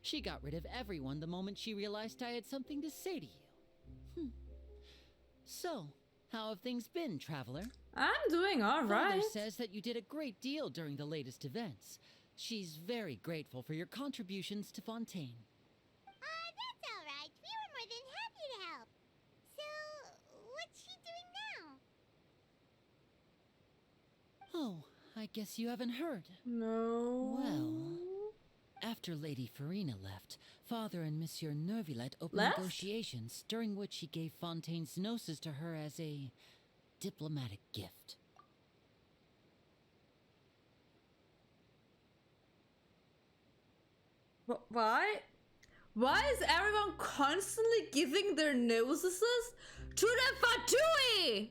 Speaker 5: She got rid of everyone the moment she realized I had something to say to you. So, how have things been, Traveler?
Speaker 1: I'm doing all right.
Speaker 5: Father says that you did a great deal during the latest events. She's very grateful for your contributions to Fontaine.
Speaker 7: That's all right. We were more than
Speaker 5: Oh, I guess you haven't heard.
Speaker 1: No.
Speaker 5: Well, after Lady Farina left, Father and Monsieur Nervillet opened
Speaker 1: Left?
Speaker 5: negotiations, during which he gave Fontaine's gnosis to her as a diplomatic gift.
Speaker 1: Why? Why is everyone constantly giving their noses to the Fatui?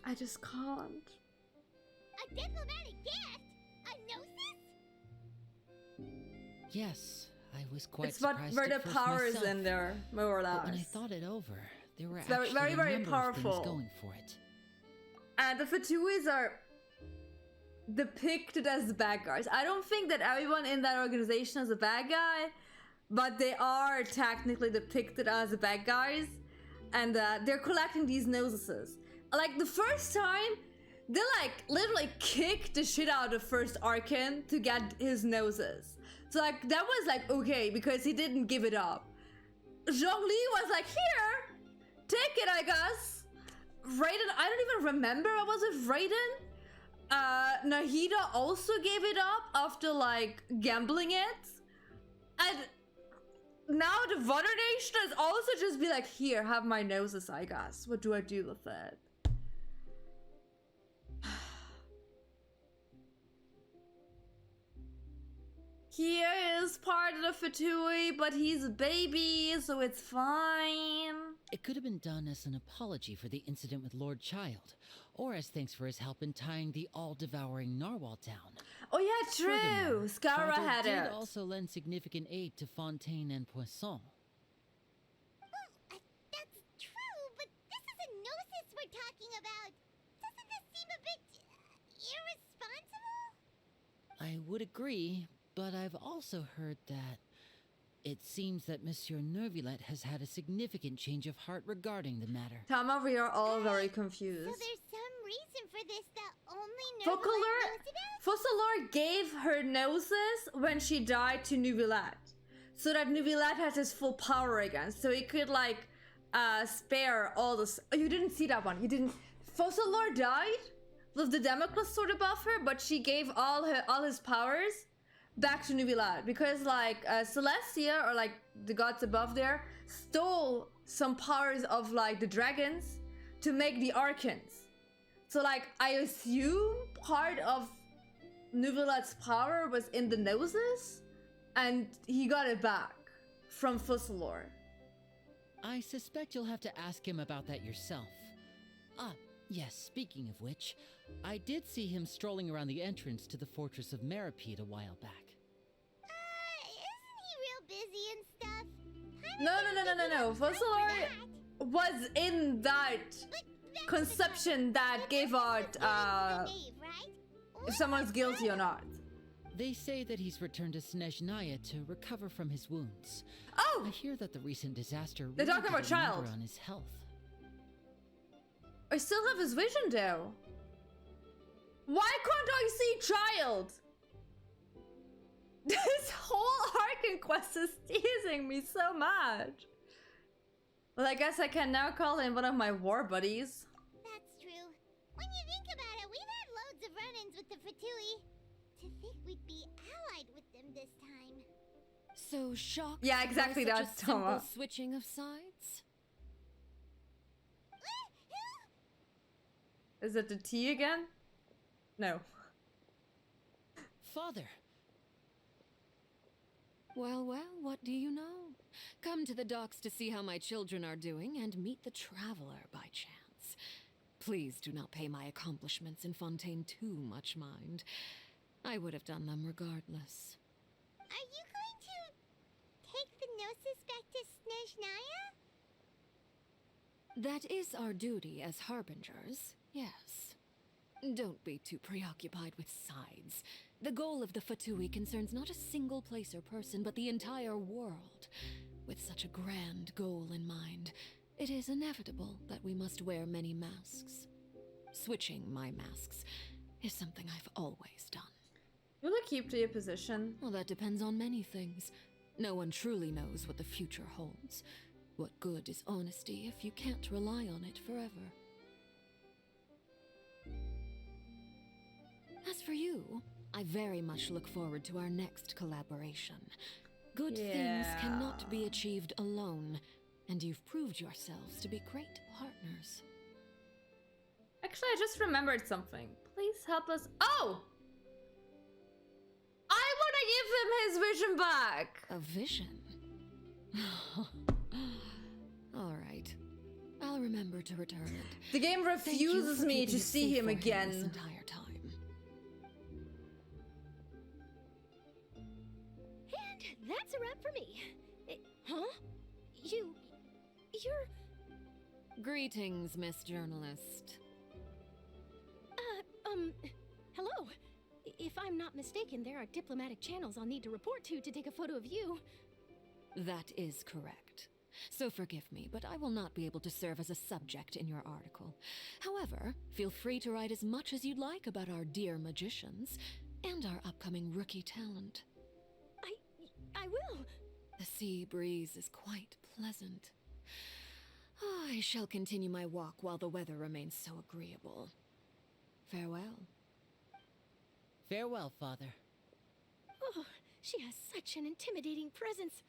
Speaker 1: I just can't.
Speaker 7: A diplomatic gift? A gnosis?
Speaker 5: Yes, I was quite
Speaker 1: It's what
Speaker 5: surprised
Speaker 1: where the
Speaker 5: at first
Speaker 1: power is
Speaker 5: myself.
Speaker 1: in there, more or less.
Speaker 5: But when I thought it over, there were
Speaker 1: It's very,
Speaker 5: actually
Speaker 1: very,
Speaker 5: a
Speaker 1: very
Speaker 5: number
Speaker 1: powerful.
Speaker 5: of things going for it.
Speaker 1: And the Fatuis are depicted as the bad guys. I don't think that everyone in that organization is a bad guy, but they are technically depicted as the bad guys, and they're collecting these noses. Like the first time, they like literally kicked the shit out of first Archon to get his noses. So like that was like okay because he didn't give it up. Zhongli was like, here, take it, I guess. Raiden, I don't even remember. Was it Raiden? Nahida also gave it up after like gambling it. And now the Water Nation is also just be like, here, have my noses, I guess. What do I do with it? He is part of the Fatui, but he's a baby, so it's fine.
Speaker 5: It could have been done as an apology for the incident with Lord Child, or as thanks for his help in tying the all-devouring Narwhal down.
Speaker 1: Oh yeah, true. Scara
Speaker 5: Father
Speaker 1: had
Speaker 5: did
Speaker 1: it.
Speaker 5: also lend significant aid to Fontaine and Poisson.
Speaker 7: That's true, but this is a gnosis we're talking about. Doesn't this seem a bit irresponsible?
Speaker 5: I would agree, but I've also heard that it seems that Monsieur Nervillet has had a significant change of heart regarding the matter.
Speaker 1: Tama, we are all very confused.
Speaker 7: So there's some reason for this that only
Speaker 1: Focalor,
Speaker 7: Nervillet knows about?
Speaker 1: Focalor gave her noses when she died to Nuvillat, so that Nuvillat has his full power again, so he could like spare all this. Oh, you didn't see that one. You didn't. Focalor died with the Damocles sword above her, but she gave all his powers back to Nuvillat because like Celestia or like the gods above there stole some powers of like the dragons to make the Archons. So like I assume part of Nuvillat's power was in the noses and he got it back from Focalor.
Speaker 5: I suspect you'll have to ask him about that yourself. Ah, yes, speaking of which, I did see him strolling around the entrance to the fortress of Meripede a while back.
Speaker 7: Isn't he real busy and stuff?
Speaker 1: No. Focalor was in that conception that gave out if someone's guilty or not.
Speaker 5: They say that he's returned to Snezhnaya to recover from his wounds.
Speaker 1: Oh!
Speaker 5: I hear that the recent disaster
Speaker 1: They're
Speaker 5: really
Speaker 1: talking about
Speaker 5: did a number
Speaker 1: Child.
Speaker 5: on his health.
Speaker 1: I still have his vision though. Why can't I see Child? This whole Archon quest is teasing me so much. Well, I guess I can now call him one of my war buddies.
Speaker 7: That's true. When you think about it, we've had loads of run-ins with the Fatui. To think we'd be allied with them this time.
Speaker 10: So shocked.
Speaker 1: Yeah, exactly
Speaker 10: by such
Speaker 1: that,
Speaker 10: a simple
Speaker 1: Toma.
Speaker 10: switching of sides.
Speaker 1: Is it the T again? No.
Speaker 5: Father!
Speaker 10: Well, what do you know? Come to the docks to see how my children are doing and meet the traveler by chance. Please do not pay my accomplishments in Fontaine too much mind. I would have done them regardless.
Speaker 7: Are you going to take the Gnosis back to Snezhnaya?
Speaker 10: That is our duty as harbingers, yes. Don't be too preoccupied with sides. The goal of the Fatui concerns not a single place or person, but the entire world. With such a grand goal in mind, it is inevitable that we must wear many masks.
Speaker 16: Switching my masks is something I've always done.
Speaker 1: Will you keep to your position?
Speaker 16: Well, that depends on many things. No one truly knows what the future holds. What good is honesty if you can't rely on it forever? As for you, I very much look forward to our next collaboration. Good things cannot be achieved alone, and you've proved yourselves to be great partners.
Speaker 1: Actually, I just remembered something. Please help us. Oh! I want to give him his vision back!
Speaker 16: A vision? Alright. I'll remember to return it.
Speaker 1: The game refuses me to see him again.
Speaker 16: This entire time.
Speaker 10: And that's a wrap for me. Huh? You're...
Speaker 16: Greetings, Miss Journalist.
Speaker 10: Hello. If I'm not mistaken, there are diplomatic channels I'll need to report to take a photo of you.
Speaker 16: That is correct. So forgive me, but I will not be able to serve as a subject in your article. However, feel free to write as much as you'd like about our dear magicians and our upcoming rookie talent.
Speaker 10: I will.
Speaker 16: The sea breeze is quite pleasant. I shall continue my walk while the weather remains so agreeable. Farewell.
Speaker 5: Farewell, Father.
Speaker 10: Oh, she has such an intimidating presence.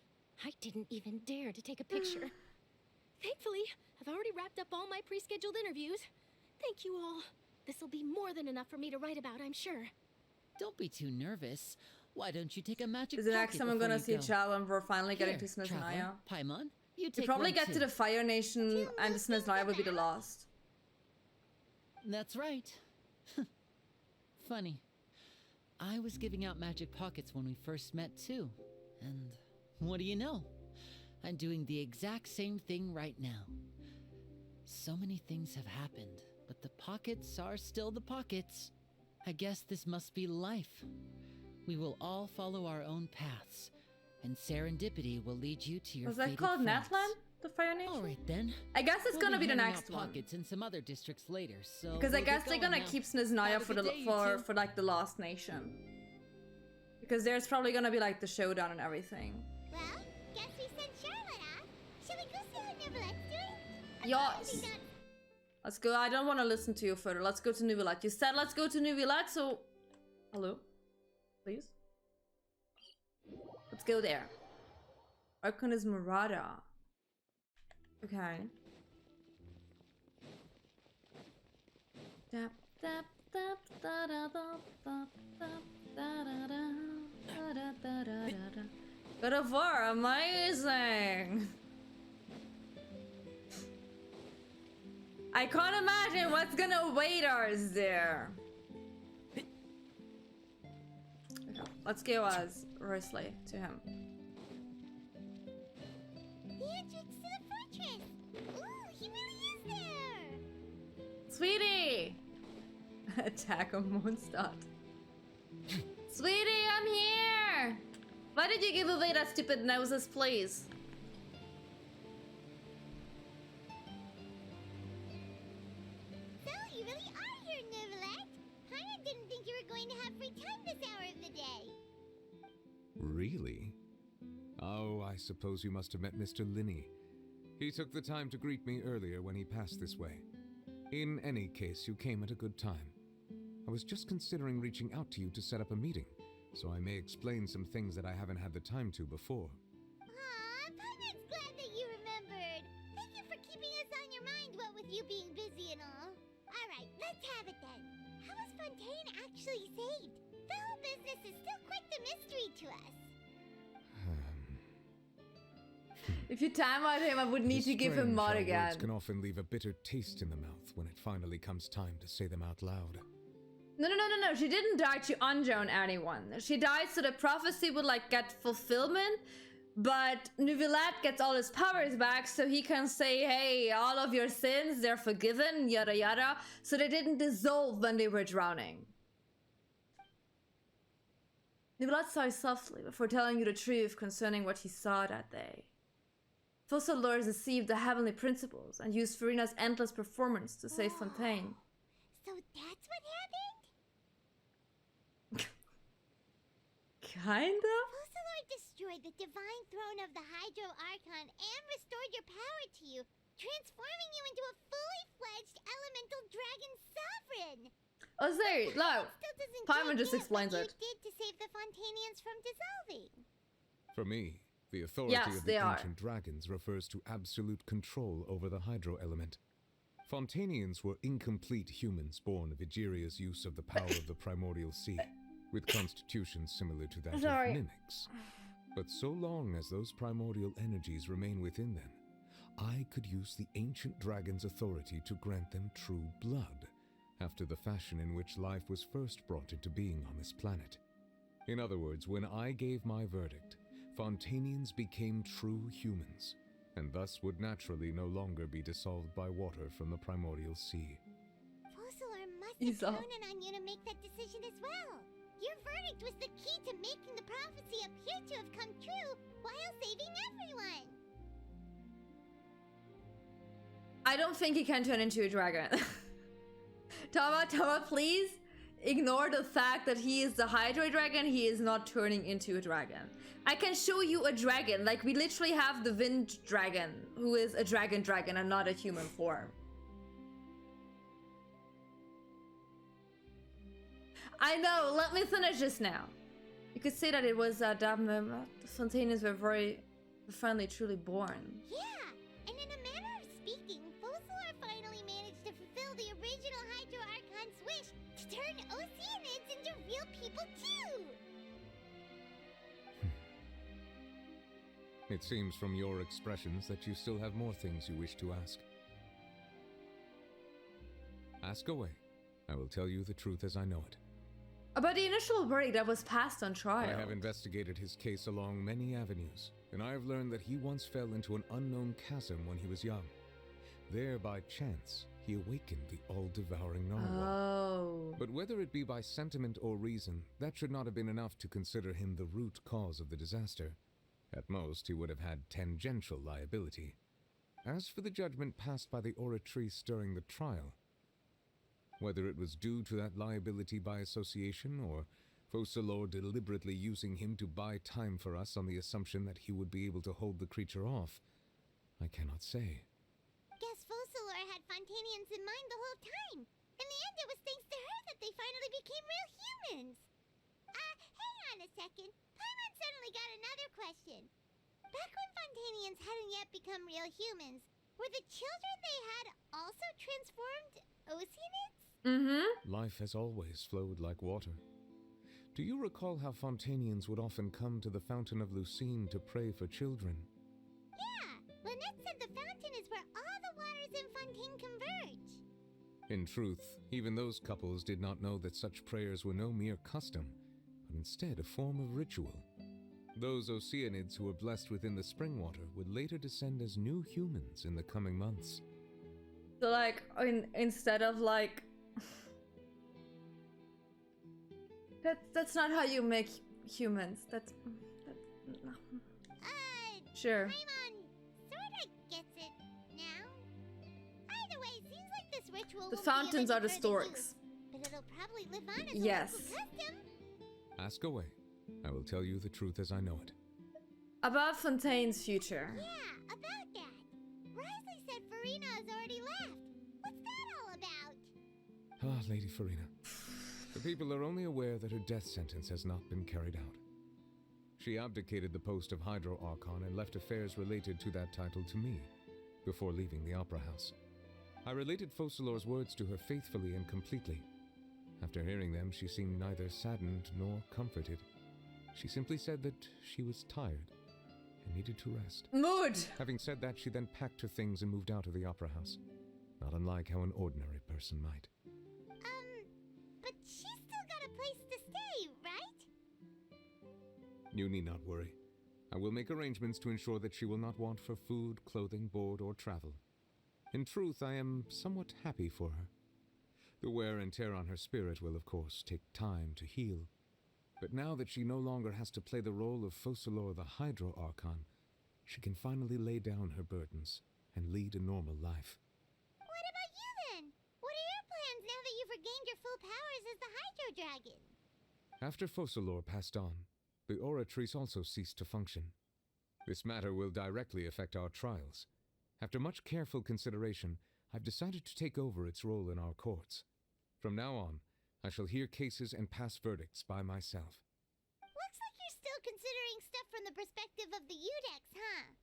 Speaker 10: I didn't even dare to take a picture. Thankfully, I've already wrapped up all my pre-scheduled interviews. Thank you all. This'll be more than enough for me to write about, I'm sure.
Speaker 5: Don't be too nervous. Why don't you take a magic
Speaker 1: Is the
Speaker 5: pocket
Speaker 1: next time I'm
Speaker 5: before
Speaker 1: gonna
Speaker 5: you
Speaker 1: see
Speaker 5: go?
Speaker 1: Chao when we're finally getting to
Speaker 5: Here,
Speaker 1: Snezhnaya?
Speaker 5: Traveler, Paimon, you
Speaker 1: You
Speaker 5: take
Speaker 1: probably
Speaker 5: one
Speaker 1: get
Speaker 5: too.
Speaker 1: to the Fire Nation and the Snezhnaya will be the last.
Speaker 5: That's right. Funny. I was giving out magic pockets when we first met too. And what do you know? I'm doing the exact same thing right now. So many things have happened, but the pockets are still the pockets. I guess this must be life. We will all follow our own paths, and serendipity will lead you to your
Speaker 1: Was that
Speaker 5: fated
Speaker 1: called
Speaker 5: friends.
Speaker 1: Natlan? The Fire Nation?
Speaker 5: All right then.
Speaker 1: I guess it's
Speaker 5: We'll
Speaker 1: gonna be the
Speaker 5: handing
Speaker 1: next
Speaker 5: out
Speaker 1: one.
Speaker 5: pockets in some other districts later, so
Speaker 1: Because I
Speaker 5: we'll
Speaker 1: guess
Speaker 5: get
Speaker 1: they're
Speaker 5: going
Speaker 1: gonna
Speaker 5: now.
Speaker 1: keep Snezhnaya
Speaker 5: Have a
Speaker 1: for
Speaker 5: good
Speaker 1: the
Speaker 5: day, you two.
Speaker 1: like the last nation. Because there's probably gonna be like the showdown and everything.
Speaker 7: Well, guess we sent Charlotte off. Shall we go see how Neverlette's doing?
Speaker 1: Yes. Let's go. I don't want to listen to you further. Let's go to Neuvillette. You said let's go to Neuvillette, so... Hello? Please? Let's go there. Archon is Murata. Okay. Tap, tap, tap, da, da, da, da, da, da, da, da, da, da, da, da. God of War, amazing! I can't imagine what's gonna await us there. Okay, let's go as Rosalie to him.
Speaker 7: The entrance to the fortress. Ooh, he really is there.
Speaker 1: Sweetie! Attack on Mondstadt. Sweetie, I'm here! Why did you give away that stupid noses, please?
Speaker 7: So, you really are here, Neuvillette. Paimon didn't think you were going to have free time this hour of the day.
Speaker 3: Really? Oh, I suppose you must have met Mr. Linney. He took the time to greet me earlier when he passed this way. In any case, you came at a good time. I was just considering reaching out to you to set up a meeting, so I may explain some things that I haven't had the time to before.
Speaker 7: Aw, Paimon's glad that you remembered. Thank you for keeping us on your mind, what with you being busy and all. Alright, let's have it then. How was Fontaine actually saved? The whole business is still quite the mystery to us.
Speaker 1: If you time out him, I would need to give him
Speaker 3: Strange
Speaker 1: mod
Speaker 3: how
Speaker 1: again.
Speaker 3: Words can often leave a bitter taste in the mouth when it finally comes time to say them out loud.
Speaker 1: No. She didn't die to unjoin anyone. She died so the prophecy would like get fulfillment, but Neuvillette gets all his powers back so he can say, hey, all of your sins, they're forgiven, yada yada. So they didn't dissolve when they were drowning. Neuvillette sighed softly before telling you the truth concerning what he saw that day. Focalors deceived the heavenly principles and used Farina's endless performance to save Fontaine.
Speaker 7: That's what happened?
Speaker 1: Kinda?
Speaker 7: Focalor destroyed the divine throne of the Hydro Archon and restored your power to you, transforming you into a fully fledged elemental dragon sovereign.
Speaker 1: Oh, sorry, no.
Speaker 7: Still doesn't
Speaker 1: Paimon
Speaker 7: get
Speaker 1: just explains
Speaker 7: what
Speaker 1: it.
Speaker 7: you did to save the Fontanians from dissolving.
Speaker 3: For me, the authority
Speaker 1: Yes,
Speaker 3: of
Speaker 1: they
Speaker 3: the
Speaker 1: are.
Speaker 3: ancient dragons refers to absolute control over the hydro element. Fontanians were incomplete humans born of Egeria's use of the power of the primordial sea, with constitutions similar to that
Speaker 1: Sorry.
Speaker 3: of mimics. But so long as those primordial energies remain within them, I could use the ancient dragon's authority to grant them true blood, after the fashion in which life was first brought into being on this planet. In other words, when I gave my verdict, Fontanians became true humans, and thus would naturally no longer be dissolved by water from the primordial sea.
Speaker 7: Focalor must have counted on you to make that decision as well. Your verdict was the key to making the prophecy appear to have come true while saving everyone.
Speaker 1: I don't think he can turn into a dragon. Tama, please ignore the fact that he is the Hydro Dragon. He is not turning into a dragon. I can show you a dragon. Like, we literally have the Wind Dragon, who is a dragon and not a human form. I know, let me finish this now. You could say that it was the Fontanians were very finally truly born.
Speaker 7: Yeah, and in a manner of speaking, Focalor finally managed to fulfill the original Hydro Archon's wish to turn Oceanids into real people too!
Speaker 3: It seems from your expressions that you still have more things you wish to ask. Ask away. I will tell you the truth as I know it.
Speaker 1: About the initial verdict that was passed on trial.
Speaker 3: I have investigated his case along many avenues, and I have learned that he once fell into an unknown chasm when he was young. There, by chance, he awakened the all-devouring narwhal.
Speaker 1: Oh.
Speaker 3: But whether it be by sentiment or reason, that should not have been enough to consider him the root cause of the disaster. At most, he would have had tangential liability. As for the judgment passed by the Oratrice during the trial, whether it was due to that liability by association, or Focalor deliberately using him to buy time for us on the assumption that he would be able to hold the creature off, I cannot say.
Speaker 7: Guess Focalor had Fontanians in mind the whole time. In the end, it was thanks to her that they finally became real humans. Hang on a second. Paimon suddenly got another question. Back when Fontanians hadn't yet become real humans, were the children they had also transformed Oceanids?
Speaker 1: Mm-hmm.
Speaker 3: Life has always flowed like water. Do you recall how Fontanians would often come to the Fountain of Lucine to pray for children?
Speaker 7: Yeah, Lynette said the fountain is where all the waters in Fontaine converge.
Speaker 3: In truth, even those couples did not know that such prayers were no mere custom, but instead a form of ritual. Those Oceanids who were blessed within the spring water would later descend as new humans in the coming months.
Speaker 1: So, like, instead of, like... That's not how you make humans. That's no. Sure.
Speaker 7: Paimon sorta gets it now. Either way, seems like this ritual
Speaker 1: The
Speaker 7: won't
Speaker 1: fountains
Speaker 7: be
Speaker 1: are the
Speaker 7: of any further
Speaker 1: storks.
Speaker 7: use, but it'll probably live on as a
Speaker 1: Yes.
Speaker 7: local custom.
Speaker 3: Ask away. I will tell you the truth as I know it.
Speaker 1: About Fontaine's future.
Speaker 7: Yeah, about that. Risley said Farina has already left. What's that all about?
Speaker 3: Ah, Lady Farina. The people are only aware that her death sentence has not been carried out. She abdicated the post of Hydro Archon and left affairs related to that title to me, before leaving the Opera House. I related Focalor's words to her faithfully and completely. After hearing them, she seemed neither saddened nor comforted. She simply said that she was tired and needed to rest.
Speaker 1: Mood!
Speaker 3: Having said that, she then packed her things and moved out of the Opera House, not unlike how an ordinary person might.
Speaker 7: But she's still got a place to stay, right?
Speaker 3: You need not worry. I will make arrangements to ensure that she will not want for food, clothing, board, or travel. In truth, I am somewhat happy for her. The wear and tear on her spirit will, of course, take time to heal. But now that she no longer has to play the role of Focalor the Hydro Archon, she can finally lay down her burdens and lead a normal life.
Speaker 7: What about you then? What are your plans now that you've regained your Hydro Dragon.
Speaker 3: After Focalors passed on, the Oratrice also ceased to function. This matter will directly affect our trials. After much careful consideration, I've decided to take over its role in our courts. From now on, I shall hear cases and pass verdicts by myself.
Speaker 7: Looks like you're still considering stuff from the perspective of the Udex, huh?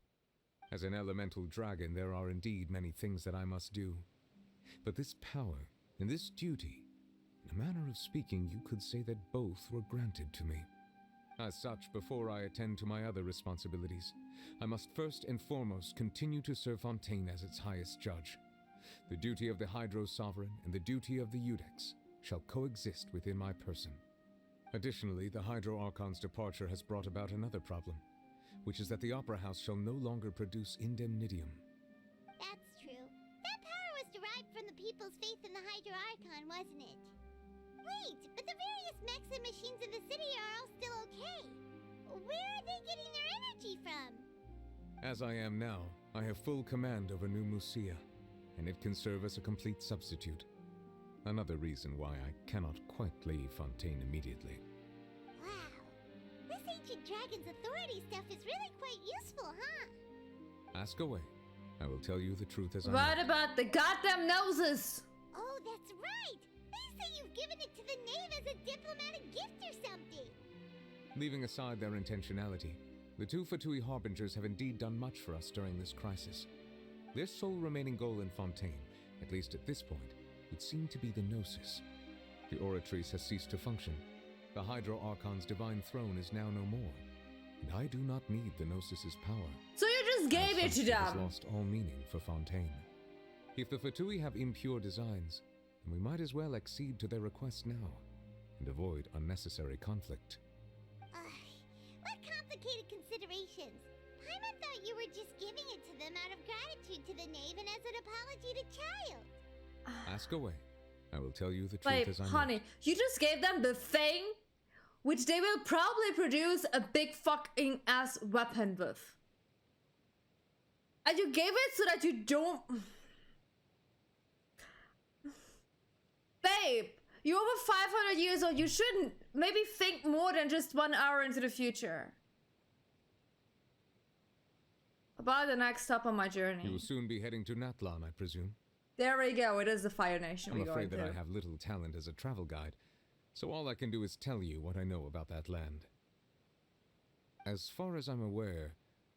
Speaker 3: As an elemental dragon, there are indeed many things that I must do. But this power and this duty, in a manner of speaking, you could say that both were granted to me. As such, before I attend to my other responsibilities, I must first and foremost continue to serve Fontaine as its highest judge. The duty of the Hydro Sovereign and the duty of the Udex shall coexist within my person. Additionally, the Hydro Archon's departure has brought about another problem, which is that the Opera House shall no longer produce indemnitium.
Speaker 7: That's true. That power was derived from the people's faith in the Hydro Archon, wasn't it? Wait, but the various mechs and machines in the city are all still okay. Where are they getting their energy from?
Speaker 3: As I am now, I have full command over New Musia, and it can serve as a complete substitute. Another reason why I cannot quite leave Fontaine immediately.
Speaker 7: Wow. This ancient dragon's authority stuff is really quite useful, huh?
Speaker 3: Ask away. I will tell you the truth as I
Speaker 1: What
Speaker 3: know.
Speaker 1: about the goddamn noses?
Speaker 7: Oh, that's right! They say you've given it to the knave as a diplomatic gift or something!
Speaker 3: Leaving aside their intentionality, the two Fatui Harbingers have indeed done much for us during this crisis. Their sole remaining goal in Fontaine, at least at this point, would seem to be the Gnosis. The Oratrice has ceased to function. The Hydro Archon's divine throne is now no more, and I do not need the Gnosis's power.
Speaker 1: So you just gave it to
Speaker 3: It has
Speaker 1: them.
Speaker 3: lost all meaning for Fontaine. If the Fatui have impure designs, then we might as well accede to their request now, and avoid unnecessary conflict.
Speaker 7: What complicated considerations! Paimon thought you were just giving it to them out of gratitude to the knave and as an apology to Child.
Speaker 3: Ask away. I will tell you the truth
Speaker 1: Wait,
Speaker 3: as I know.
Speaker 1: honey, you just gave them the thing, which they will probably produce a big fucking ass weapon with. And you gave it so that you don't... Babe, you're over 500 years old. You shouldn't maybe think more than just 1 hour into the future. About the next stop on my journey.
Speaker 3: You will soon be heading to Natlan, I presume.
Speaker 1: There we go. It is the Fire Nation
Speaker 3: I'm
Speaker 1: we're
Speaker 3: afraid
Speaker 1: going
Speaker 3: that
Speaker 1: to.
Speaker 3: I have little talent as a travel guide, so all I can do is tell you what I know about that land. As far as I'm aware,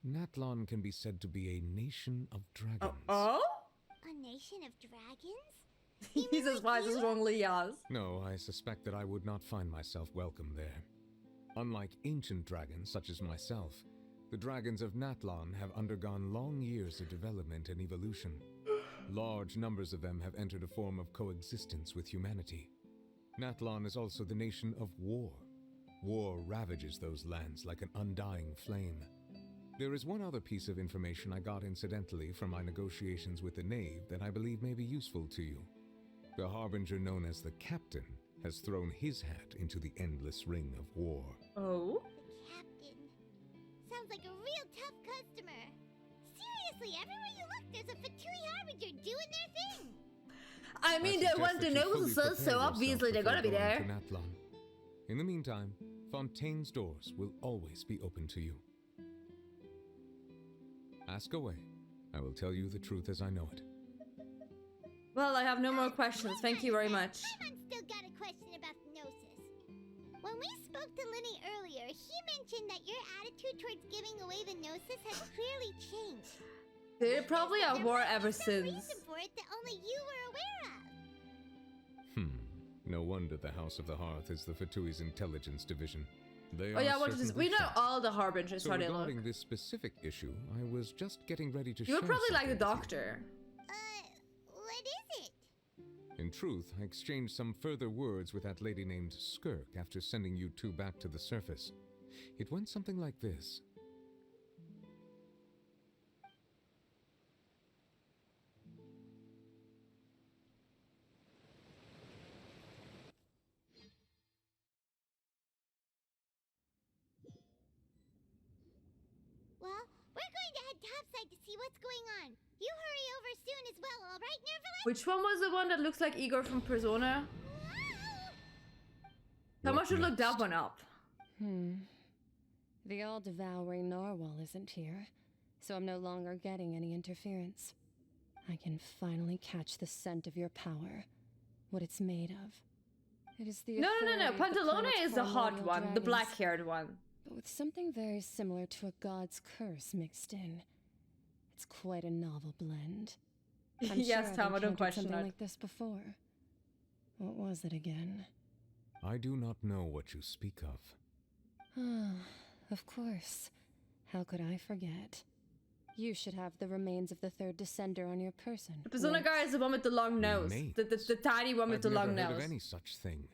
Speaker 3: Natlan can be said to be a nation of dragons.
Speaker 1: Oh?
Speaker 7: A nation of dragons?
Speaker 1: He's as wise as wrongly yes.
Speaker 3: No, I suspect that I would not find myself welcome there. Unlike ancient dragons such as myself, the dragons of Natlan have undergone long years of development and evolution. Large numbers of them have entered a form of coexistence with humanity. Natlan is also the nation of war. War ravages those lands like an undying flame. There is one other piece of information I got incidentally from my negotiations with the knave that I believe may be useful to you. The harbinger known as the Captain has thrown his hat into the endless ring of war.
Speaker 1: Oh?
Speaker 7: The Captain. Sounds like a real tough customer. Seriously, everywhere you look, there's a Fatui Harbinger doing their thing.
Speaker 1: I mean, they want to know so obviously they're gonna be there.
Speaker 3: In the meantime, Fontaine's doors will always be open to you. Ask away. I will tell you the truth as I know it.
Speaker 1: Well, I have no more questions. Thank you very much.
Speaker 7: Paimon's still got a question about the Gnosis. When we spoke to Linny earlier, he mentioned that your attitude towards giving away the Gnosis has clearly changed.
Speaker 1: They probably are war ever since.
Speaker 7: Reason for it that only you were aware of.
Speaker 3: No wonder the House of the Hearth is the Fatui's intelligence division. They
Speaker 1: Oh yeah,
Speaker 3: are
Speaker 1: what is this? We know all the harbingers
Speaker 3: So
Speaker 1: how they look.
Speaker 3: regarding this specific issue, I was just getting ready to
Speaker 1: You were
Speaker 3: share
Speaker 1: probably like the
Speaker 3: something with
Speaker 1: doctor.
Speaker 7: What is it?
Speaker 3: you. In truth, I exchanged some further words with that lady named Skirk after sending you two back to the surface. It went something like this.
Speaker 7: Well, we're going to head topside to see what's going on. You hurry over soon as well, alright, Nervalus?
Speaker 1: Which one was the one that looks like Igor from Persona? Someone
Speaker 3: What
Speaker 1: should look that
Speaker 3: next?
Speaker 1: one up.
Speaker 4: The all-devouring narwhal isn't here, so I'm no longer getting any interference. I can finally catch the scent of your power, what it's made of. It is the
Speaker 1: No.
Speaker 4: authority of the
Speaker 1: Pantalone
Speaker 4: planet's
Speaker 1: is the hot
Speaker 4: primordial
Speaker 1: one, the
Speaker 4: dragons,
Speaker 1: black-haired one.
Speaker 4: but with something very similar to a god's curse mixed in. It's quite a novel blend. I'm
Speaker 1: Yes,
Speaker 4: sure
Speaker 1: Tom, I
Speaker 4: I've
Speaker 1: don't
Speaker 4: encountered
Speaker 1: question
Speaker 4: something
Speaker 1: it.
Speaker 4: like this before. What was it again?
Speaker 3: I do not know what you speak of.
Speaker 4: Of course. How could I forget? You should have the remains of the third descender on your person.
Speaker 1: The Persona guy is the one with the long nose.
Speaker 3: Remains?
Speaker 1: The tiny one with
Speaker 3: I've
Speaker 1: the
Speaker 3: never
Speaker 1: long
Speaker 3: heard
Speaker 1: nose.
Speaker 3: of any such thing.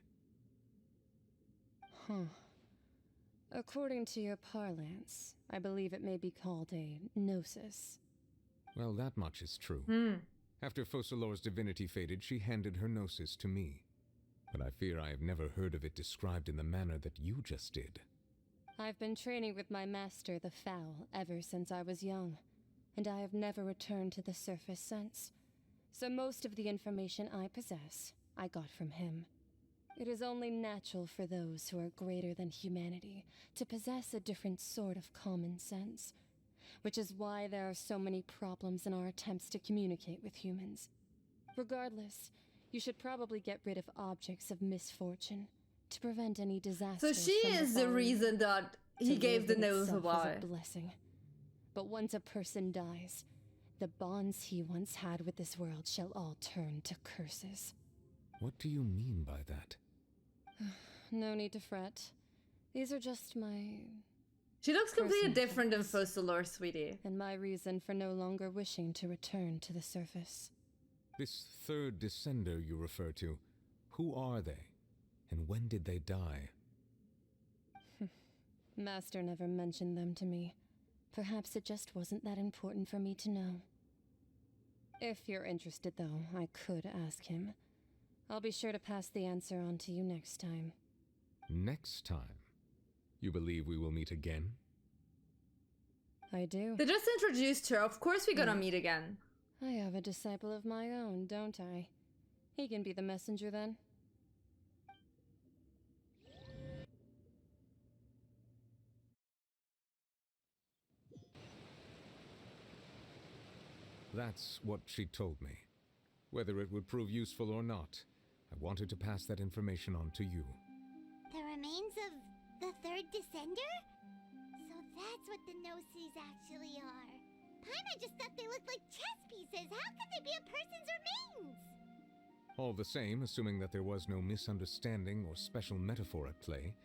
Speaker 4: According to your parlance, I believe it may be called a gnosis.
Speaker 3: Well, that much is true. After Focalors' divinity faded, she handed her gnosis to me. But I fear I have never heard of it described in the manner that you just did.
Speaker 4: I've been training with my master, the Foul, ever since I was young, and I have never returned to the surface since. So most of the information I possess, I got from him. It is only natural for those who are greater than humanity to possess a different sort of common sense, which is why there are so many problems in our attempts to communicate with humans. Regardless, you should probably get rid of objects of misfortune to prevent any
Speaker 1: So
Speaker 4: disasters.
Speaker 1: she is the
Speaker 4: falling.
Speaker 1: reason that he
Speaker 4: To
Speaker 1: gave the
Speaker 4: live in
Speaker 1: nose
Speaker 4: itself is
Speaker 1: away.
Speaker 4: a blessing. But once a person dies, the bonds he once had with this world shall all turn to curses.
Speaker 3: What do you mean by that?
Speaker 4: No need to fret. These are just my...
Speaker 1: She looks completely
Speaker 4: personal
Speaker 1: different than
Speaker 4: thoughts,
Speaker 1: Focalors, sweetie.
Speaker 4: and my reason for no longer wishing to return to the surface.
Speaker 3: This third descender you refer to, who are they? And when did they die?
Speaker 4: Master never mentioned them to me. Perhaps it just wasn't that important for me to know. If you're interested, though, I could ask him. I'll be sure to pass the answer on to you next time.
Speaker 3: Next time? You believe we will meet again?
Speaker 4: I do.
Speaker 1: They just introduced her. Of course we're gonna meet again.
Speaker 4: I have a disciple of my own, don't I? He can be the messenger then.
Speaker 3: That's what she told me. Whether it would prove useful or not, I wanted to pass that information on to you.
Speaker 7: The remains of the third descender? So that's what the Gnosis actually are. Paimon just thought they looked like chess pieces. How could they be a person's remains?
Speaker 3: All the same, assuming that there was no misunderstanding or special metaphor at play,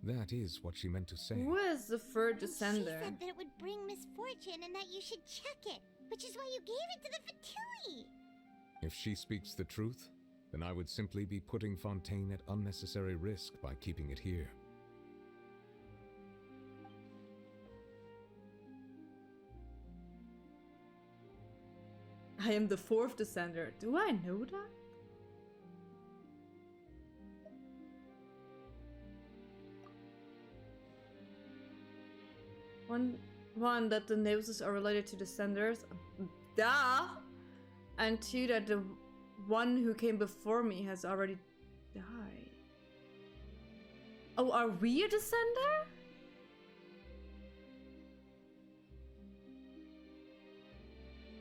Speaker 3: that is what she meant to say.
Speaker 1: Who is the third descender?
Speaker 7: She said that it would bring misfortune and that you should check it, which is why you gave it to the Fatui.
Speaker 3: If she speaks the truth, then I would simply be putting Fontaine at unnecessary risk by keeping it here.
Speaker 1: I am the fourth descender. Do I know that? One, that the noses are related to descenders. Duh! And two, that the one who came before me has already died. Oh, are we a descender?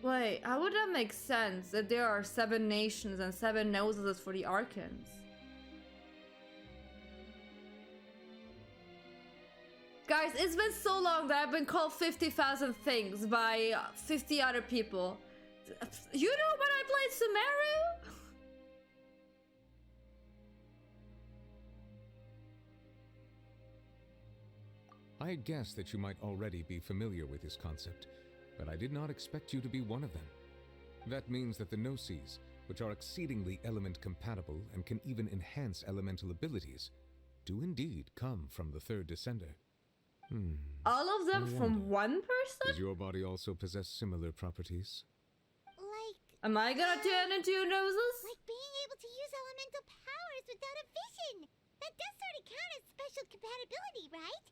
Speaker 1: Wait, how would that make sense that there are 7 nations and 7 noses for the Archons? Guys, it's been so long that I've been called 50,000 things by 50 other people. You know when I played Sumeru?
Speaker 3: I had guessed that you might already be familiar with this concept, but I did not expect you to be one of them. That means that the Gnosis, which are exceedingly element compatible and can even enhance elemental abilities, do indeed come from the third descender.
Speaker 1: All of them from one person?
Speaker 3: Does your body also possess similar properties?
Speaker 7: Like...
Speaker 1: Am I gonna turn into your noses?
Speaker 7: Like being able to use elemental powers without a vision. That does sort of count as special compatibility, right?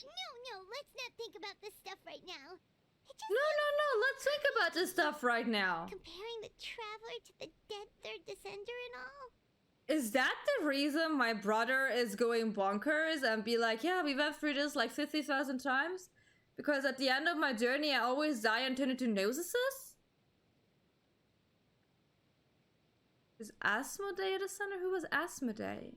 Speaker 7: No, let's not think about this stuff right now.
Speaker 1: No, let's think about this stuff right now.
Speaker 7: Comparing the Traveler to the dead third descender and all.
Speaker 1: Is that the reason my brother is going bonkers and be like, yeah, we went through this like 50,000 times? Because at the end of my journey, I always die and turn into Nosesis? Is Asmodee at the center? Who was Asmodee?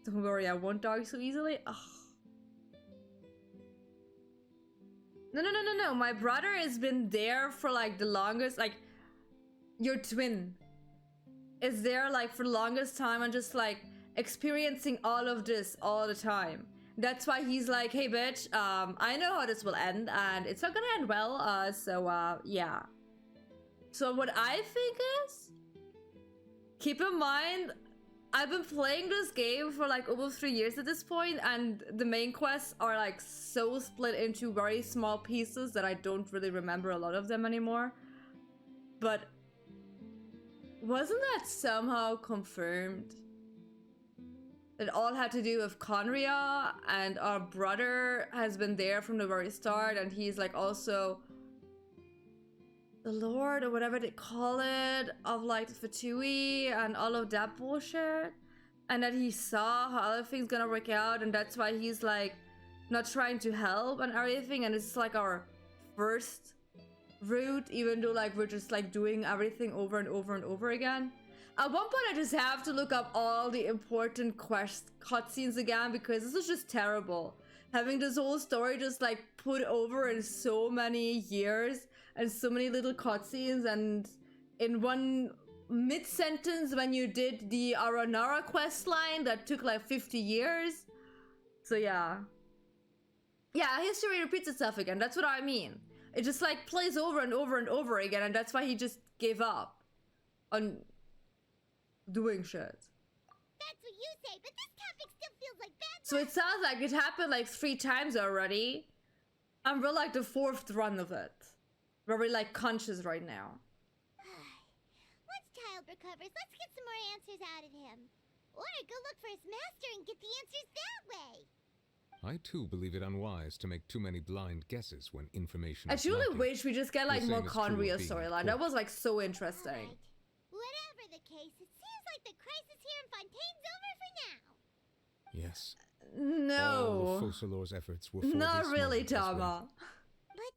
Speaker 1: Don't worry, I won't die so easily. Ugh. No. My brother has been there for like the longest, like, your twin is there like for the longest time and just like experiencing all of this all the time. That's why he's like, hey bitch, I know how this will end and it's not gonna end well, yeah. So what I think is, keep in mind, I've been playing this game for like over 3 years at this point, and the main quests are like so split into very small pieces that I don't really remember a lot of them anymore. But wasn't that somehow confirmed? It all had to do with Conria, and our brother has been there from the very start, and he's like also the lord or whatever they call it of like Fatui and all of that bullshit, and that he saw how everything's gonna work out, and that's why he's like not trying to help and everything, and it's like our first route, even though like we're just like doing everything over and over and over again. At one point I just have to look up all the important cutscenes again, because this is just terrible. Having this whole story just like put over in so many years and so many little cutscenes, and in one mid-sentence when you did the Aranara quest line that took like 50 years. So yeah, history repeats itself again. That's what I mean. It just like plays over and over and over again, and that's why he just gave up on doing shit.
Speaker 7: That's what you say, but this topic still feels like bad.
Speaker 1: So it sounds like it happened like 3 times already, and we're like the 4th run of it, where we're like conscious right now.
Speaker 7: Once Child recovers, let's get some more answers out of him. Or go look for his master and get the answers that way.
Speaker 3: I too believe it unwise to make too many blind guesses when information
Speaker 1: I
Speaker 3: is
Speaker 1: truly
Speaker 3: lacking.
Speaker 1: wish we just get like
Speaker 3: The
Speaker 1: more
Speaker 3: same is true of
Speaker 1: Conria
Speaker 3: being
Speaker 1: storyline. That was like so interesting.
Speaker 7: Whatever the case, it seems like the crisis here in Fontaine's over for now.
Speaker 3: Yes.
Speaker 1: No.
Speaker 3: All of Focalors' efforts were for
Speaker 1: Not
Speaker 3: this
Speaker 1: really,
Speaker 3: moment as well.
Speaker 1: Tama.
Speaker 7: But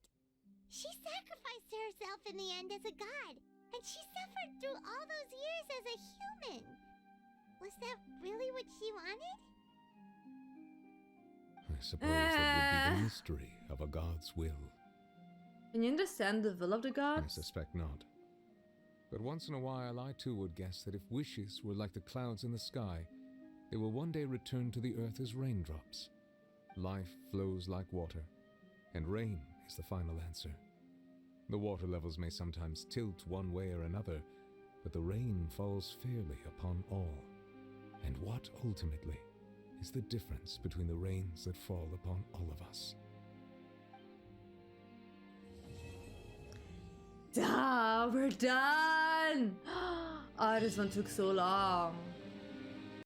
Speaker 7: she sacrificed herself in the end as a god, and she suffered through all those years as a human. Was that really what she wanted?
Speaker 3: I suppose that would be the mystery of a god's will.
Speaker 1: Can you understand the will of the
Speaker 3: I
Speaker 1: gods?
Speaker 3: suspect not. But once in a while I too would guess that if wishes were like the clouds in the sky, they will one day return to the earth as raindrops. Life flows like water, and rain is the final answer. The water levels may sometimes tilt one way or another, but the rain falls fairly upon all. And what ultimately is the difference between the rains that fall upon all of us?
Speaker 1: Duh, we're done! Oh, this one took so long.